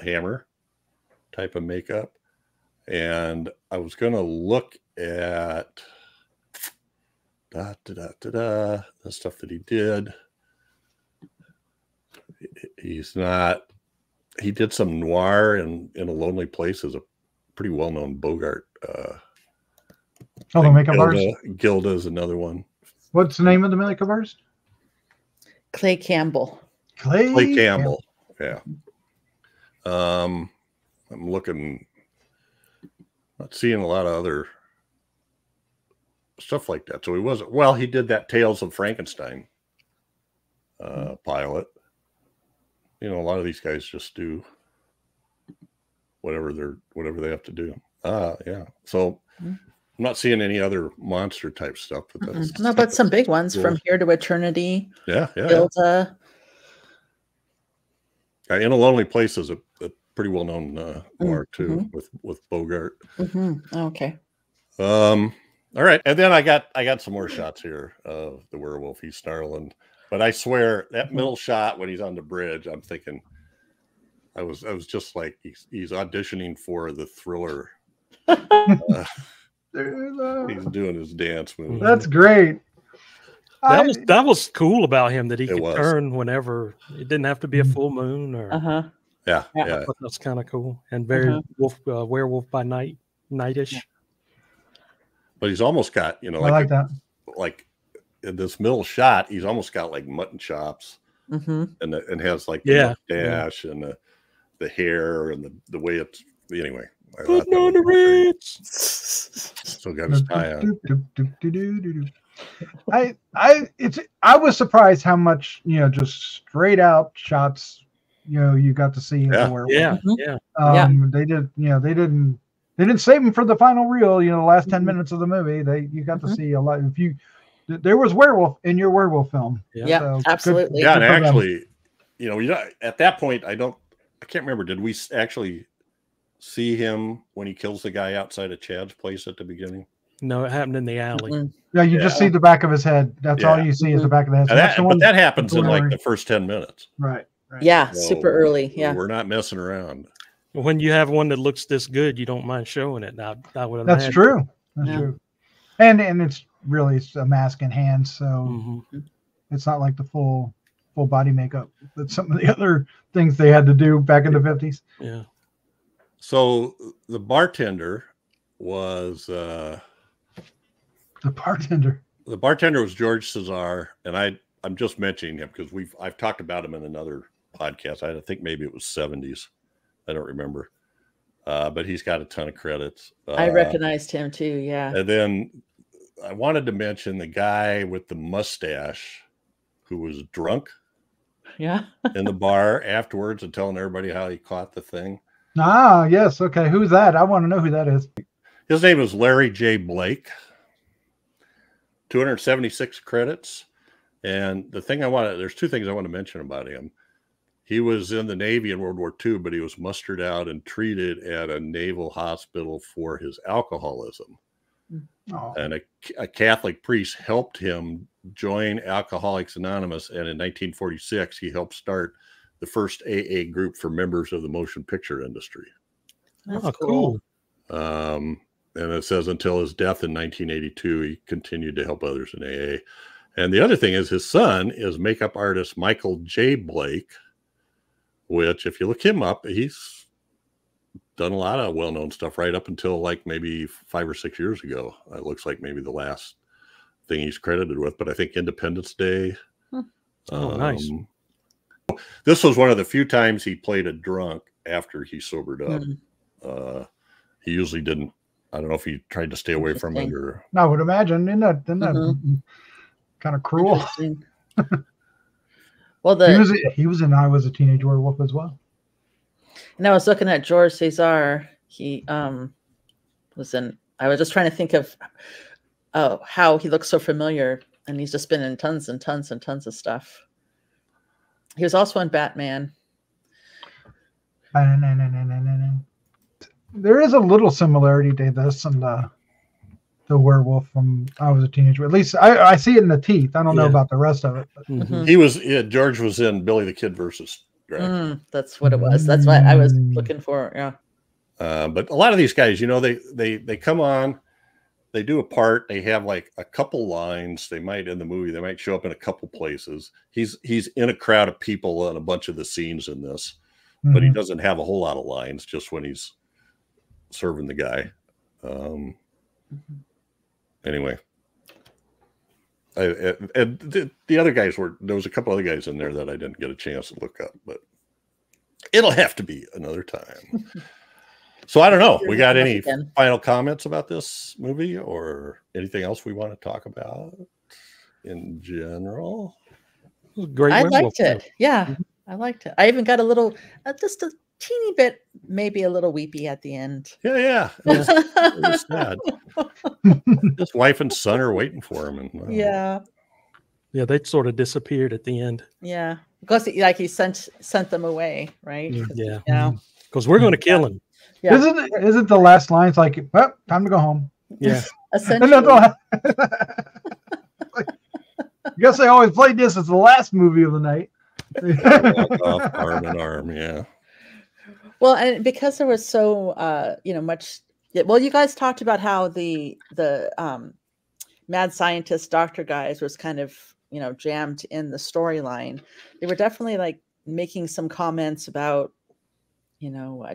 Hammer type of makeup. And I was going to look at the stuff that he did. He did some noir in A Lonely Place as a pretty well-known Bogart. The makeup artist? Gilda is another one. What's the name of the makeup artist? Clay Campbell. Clay Campbell. Yeah. I'm looking, not seeing a lot of other stuff like that. So he did that Tales of Frankenstein pilot. A lot of these guys just do whatever they have to do. Yeah. So I'm not seeing any other monster type stuff, but but some big ones cool. From Here to Eternity. Yeah. Gilda. In a Lonely Place is a pretty well known noir too, with Bogart. Okay. All right, and then I got some more shots here of the werewolf. He's snarling, but I swear that middle shot when he's on the bridge, I'm thinking, I was just like he's auditioning for the Thriller. He's doing his dance move. That's great. That was cool about him, that he could turn whenever. It didn't have to be a full moon or. Yeah. That's kind of cool and very werewolf by night, nightish. Yeah. But he's almost got I like that. Like in this middle shot, he's almost got like mutton chops, and has like the mustache and the hair and the way it's anyway. Putting on the Ritz. Still got his tie on. I was surprised how much just straight out shots you got to see. They didn't save him for the final reel. The last 10 minutes of the movie, you got to see a lot. There was werewolf in your werewolf film. Yeah, so absolutely. And actually, at that point, I can't remember. Did we actually see him when he kills the guy outside of Chad's place at the beginning? No, it happened in the alley. Yeah, you just see the back of his head. That's all you see is the back of the head. So but that happens in like the first 10 minutes. Right. Yeah, so super early. Yeah, we're not messing around. When you have one that looks this good, you don't mind showing it. I would. That's true. That's true. And it's really a mask and hands, so it's not like the full body makeup. That's some of the other things they had to do back in the 50s. Yeah. So the bartender was the bartender. The bartender was George Cesar, and I'm just mentioning him because I've talked about him in another podcast. I think maybe it was 70s. I don't remember. But he's got a ton of credits. I recognized him too, yeah. And then I wanted to mention the guy with the mustache who was drunk in the bar afterwards and telling everybody how he caught the thing. Ah, yes. Okay. Who's that? I want to know who that is. His name is Larry J. Blake. 276 credits. And there's two things I want to mention about him. He was in the Navy in World War II, but he was mustered out and treated at a naval hospital for his alcoholism. Oh. And a Catholic priest helped him join Alcoholics Anonymous. And in 1946, he helped start the first AA group for members of the motion picture industry. That's cool. And it says until his death in 1982, he continued to help others in AA. And the other thing is his son is makeup artist Michael J. Blake, which if you look him up, he's done a lot of well-known stuff right up until like maybe 5 or 6 years ago. It looks like maybe the last thing he's credited with, but I think Independence Day. Oh, nice. This was one of the few times he played a drunk after he sobered up. He usually didn't. I don't know if he tried to stay away from it or. I would imagine. Isn't that kind of cruel? Well, he was in I Was a Teenage Werewolf as well. And I was looking at George Cesar. He was in. I was just trying to think of how he looks so familiar, and he's just been in tons and tons and tons of stuff. He was also in Batman. There is a little similarity to this and the werewolf from I Was a Teenager. At least I see it in the teeth. I don't know about the rest of it. But. George was in Billy the Kid versus Dracula. That's what it was. That's what I was looking for. Yeah. But a lot of these guys, they come on, they do a part, they have like a couple lines. They might in the movie, they might show up in a couple places. He's in a crowd of people on a bunch of the scenes in this, but he doesn't have a whole lot of lines just when he's serving the guy. Anyway, and the other guys there was a couple other guys in there that I didn't get a chance to look up, but it'll have to be another time. So I don't know. We got any final comments about this movie or anything else we want to talk about in general? Great. I liked it. Yeah, I liked it. I even got a little, just a teeny bit, maybe a little weepy at the end. Yeah. It was sad. His wife and son are waiting for him. And, yeah, they sort of disappeared at the end. Yeah, because he sent them away, right? Yeah, because we're going to kill him. Yeah. Isn't the last line like, well, time to go home? Yeah. Essentially. I guess they always played this as the last movie of the night. Off, arm in arm, yeah. Well, and because there was so much. Well, you guys talked about how the mad scientist doctor guys was kind of jammed in the storyline. They were definitely like making some comments about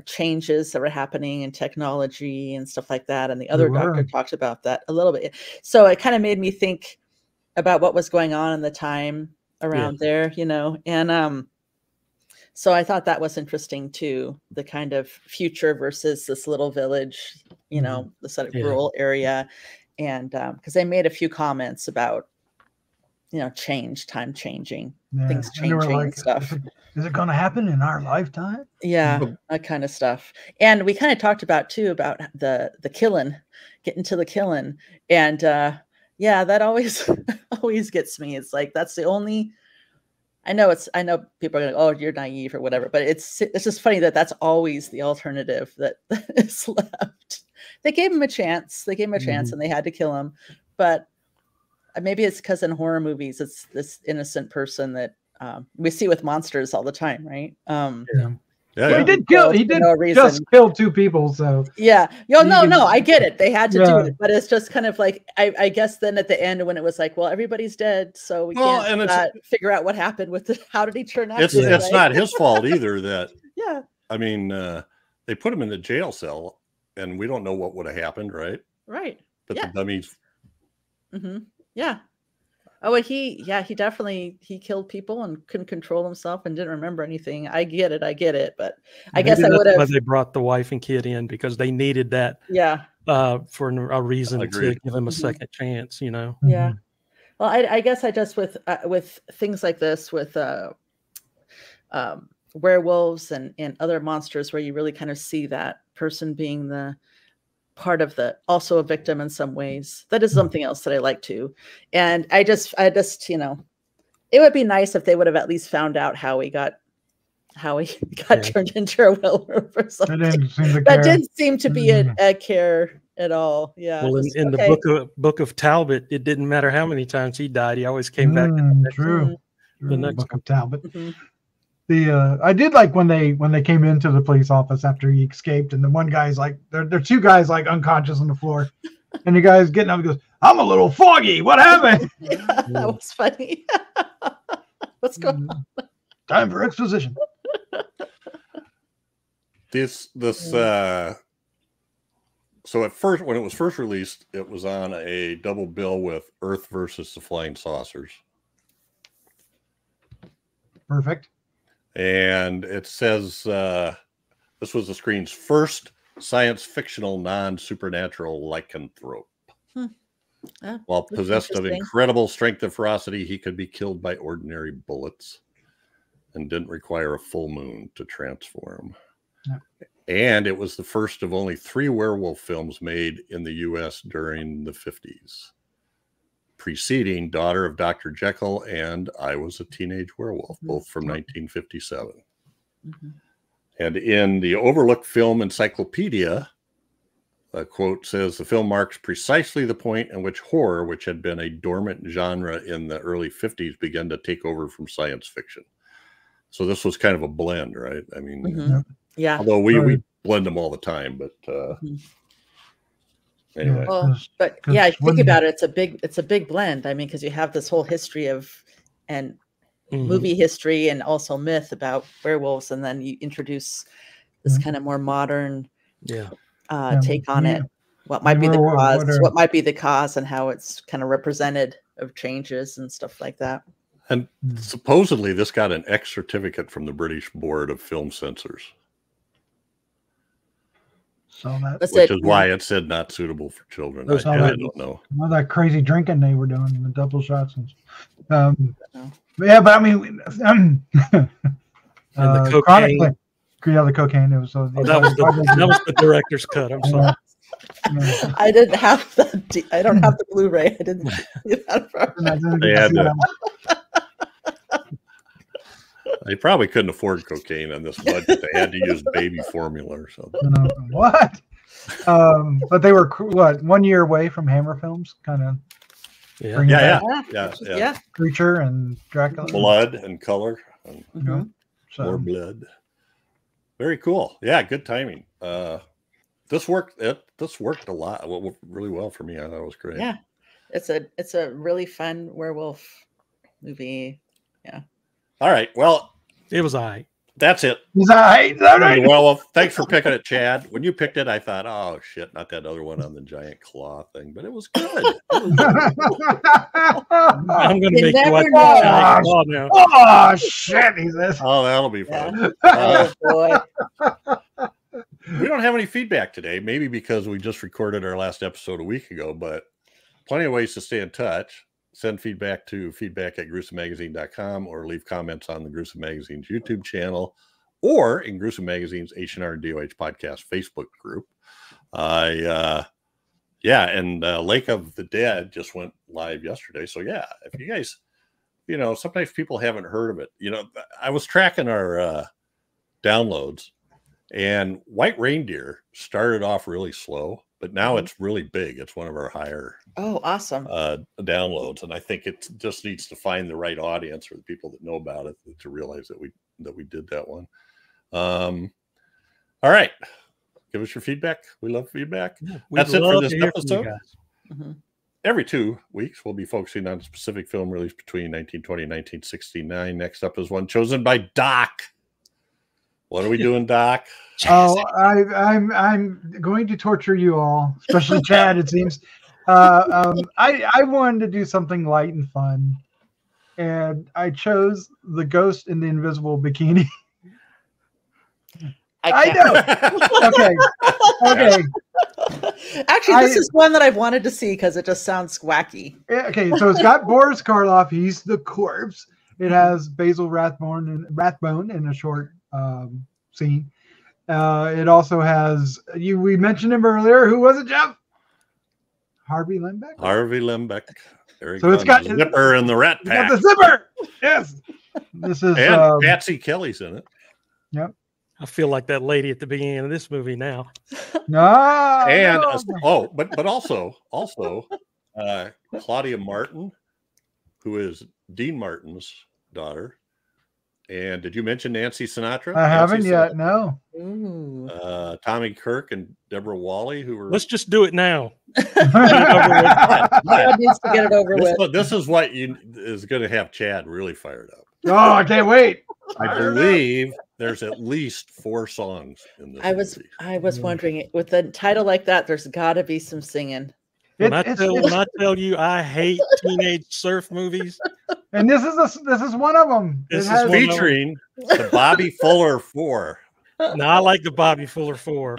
changes that were happening in technology and stuff like that. And the other doctor talked about that a little bit. So it kind of made me think about what was going on in the time around there, and so I thought that was interesting too, the kind of future versus this little village, the sort of rural area. And because they made a few comments about, time changing, things changing and stuff. Is it going to happen in our lifetime? Yeah, that kind of stuff. And we kind of talked about too about the killing, getting to the killing, and that always gets me. It's like that's the only. I know people are going, oh, you're naive or whatever, but it's just funny that's always the alternative that is left. They gave him a chance. And they had to kill him, but maybe it's because in horror movies it's this innocent person that we see with monsters all the time, right? He did kill. He did just kill 2 people. So yeah, no, I get it. They had to do it, but it's just kind of like I guess then at the end when it was like, well, everybody's dead, so we can't figure out what happened with how did he turn out? It's not his fault either. That yeah, I mean, they put him in the jail cell, and we don't know what would have happened, right? Right. But the dummies. Yeah. Oh, and he definitely killed people and couldn't control himself and didn't remember anything. I get it, but I guess I would have. Why they brought the wife and kid in because they needed that. Yeah. For a reason to give him a second chance, Yeah. Well, I guess I just with things like this with werewolves and other monsters where you really kind of see that person being the part of also a victim in some ways. That is something else that I like too. And I just, it would be nice if they would have at least found out how he got turned into a werewolf or something. That didn't seem to be a care at all. Yeah. Well, in the book of Talbot, it didn't matter how many times he died. He always came back. True. The next book of Talbot. I did like when they came into the police office after he escaped, and the one guy's like, there are 2 guys like unconscious on the floor, and the guy's getting up and goes, "I'm a little foggy. What happened?" Yeah, that was funny. What's going on? Time for exposition. So at first, when it was first released, it was on a double bill with Earth versus the Flying Saucers. Perfect. And it says this was the screen's first science fictional non-supernatural lycanthrope. While possessed of incredible strength and ferocity, he could be killed by ordinary bullets and didn't require a full moon to transform. Yeah. And it was the first of only 3 werewolf films made in the U.S. during the 50s, preceding Daughter of Dr. Jekyll and I Was a Teenage Werewolf, both from 1957. Mm-hmm. And in the Overlooked Film Encyclopedia, a quote says, the film marks precisely the point in which horror, which had been a dormant genre in the early 50s, began to take over from science fiction. So this was kind of a blend, right? I mean, yeah. Although we blend them all the time, but anyway. Well, but yeah, think about it. It's a big blend. I mean, because you have this whole history of movie history and also myth about werewolves, and then you introduce this kind of more modern take on it. What might be the cause? What might be the cause, and how it's kind of represented of changes and stuff like that. And supposedly, this got an X certificate from the British Board of Film Censors. So which is why it said not suitable for children. I don't know. All that crazy drinking they were doing, the double shots. And, yeah, but I mean, and the cocaine. The cocaine. It was so. That was the director's cut. I'm sorry. I didn't have the. I don't have the Blu-ray. I didn't. They had to. They probably couldn't afford cocaine on this budget. They had to use baby formula or something. What? But they were 1 year away from Hammer Films, kind of. Yeah. Creature and Dracula. Blood and color. And, more blood. Very cool. Yeah, good timing. This worked. This worked a lot. Really well for me. I thought it was great. Yeah, it's a really fun werewolf movie. Yeah. All right. Well, it was all right. That's it. It was all right. Well, thanks for picking it, Chad. When you picked it, I thought, oh shit, not that other one on the giant claw thing, but it was good. I'm going to make you watch the giant claw now. Oh shit! He says. Oh, that'll be fun. Oh boy. We don't have any feedback today, maybe because we just recorded our last episode a week ago, but plenty of ways to stay in touch. Send feedback to feedback@gruesommagazine.com or leave comments on the Gruesome Magazine's YouTube channel or in Gruesome Magazine's H&R and DOH podcast Facebook group. And Lake of the Dead just went live yesterday. So yeah, if you guys, sometimes people haven't heard of it. I was tracking our downloads, and White Reindeer started off really slow, but now it's really big. It's one of our higher awesome downloads, and I think it just needs to find the right audience or the people that know about it to realize that we did that one. All right, give us your feedback. We love feedback. Yeah, that's it for this episode. Every 2 weeks, we'll be focusing on a specific film released between 1920 and 1969. Next up is one chosen by Doc. What are we doing, Doc? Oh, I'm going to torture you all, especially Chad. It seems. I wanted to do something light and fun, and I chose The Ghost in the Invisible Bikini. I know. Okay. Actually, this is one that I've wanted to see because it just sounds wacky. Okay, so it's got Boris Karloff. He's the corpse. It has Basil Rathbone in a short scene. It also has we mentioned him earlier. Who was it, Jeff? Harvey Lembeck. Harvey Lembeck. So it's got the Zipper and the Rat Pack. The Zipper. Yes. This is and Patsy Kelly's in it. Yep. I feel like that lady at the beginning of this movie now. But also Claudia Martin, who is Dean Martin's daughter. And did you mention Nancy Sinatra? I haven't yet. No. Tommy Kirk and Deborah Wally, who were. Let's just do it now. Chad needs to get it over with. This is what is going to have Chad really fired up. Oh, I can't wait. I believe There's at least 4 songs in this movie. I was wondering, with a title like that, there's got to be some singing. When I tell you I hate teenage surf movies, and this is one of them. This is featuring the Bobby Fuller 4. No, I like the Bobby Fuller 4.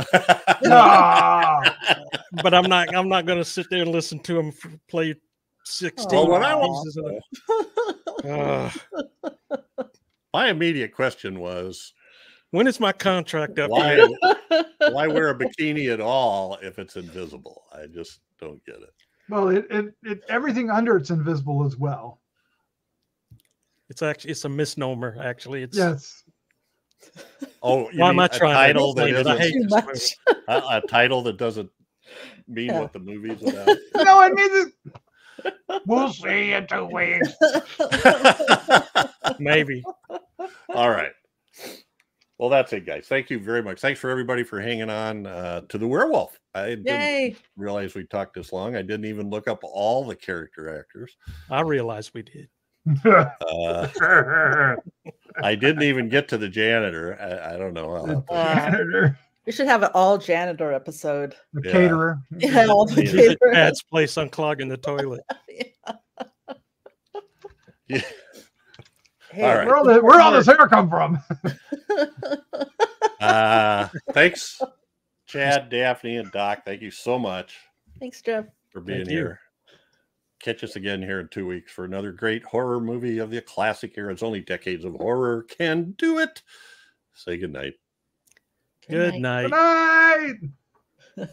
But I'm not going to sit there and listen to him play 16 pieces of it. My immediate question was, when is my contract up? Why wear a bikini at all if it's invisible? I just don't get it. Well, it everything under it's invisible as well. It's a misnomer. Actually, it's yes. Oh, why am I trying to explain it? A title that doesn't mean what the movie's about. No, it means it. We'll see in 2 weeks. Maybe. All right. Well, that's it, guys. Thank you very much. Thanks for everybody for hanging on to the werewolf. I didn't realize we talked this long. I didn't even look up all the character actors. I realized we did. I didn't even get to the janitor. I don't know. Janitor. We should have an all janitor episode. The caterer. Yeah, all the caterer. Dad's place unclogging the toilet. Yeah. Hey, all right. Where all this hair come from? Thanks, Chad, Daphne, and Doc. Thank you so much. Thanks, Jeff, for being here. Catch us again here in 2 weeks for another great horror movie of the classic era. It's only decades of horror can do it. Say good night. Good night. Good night.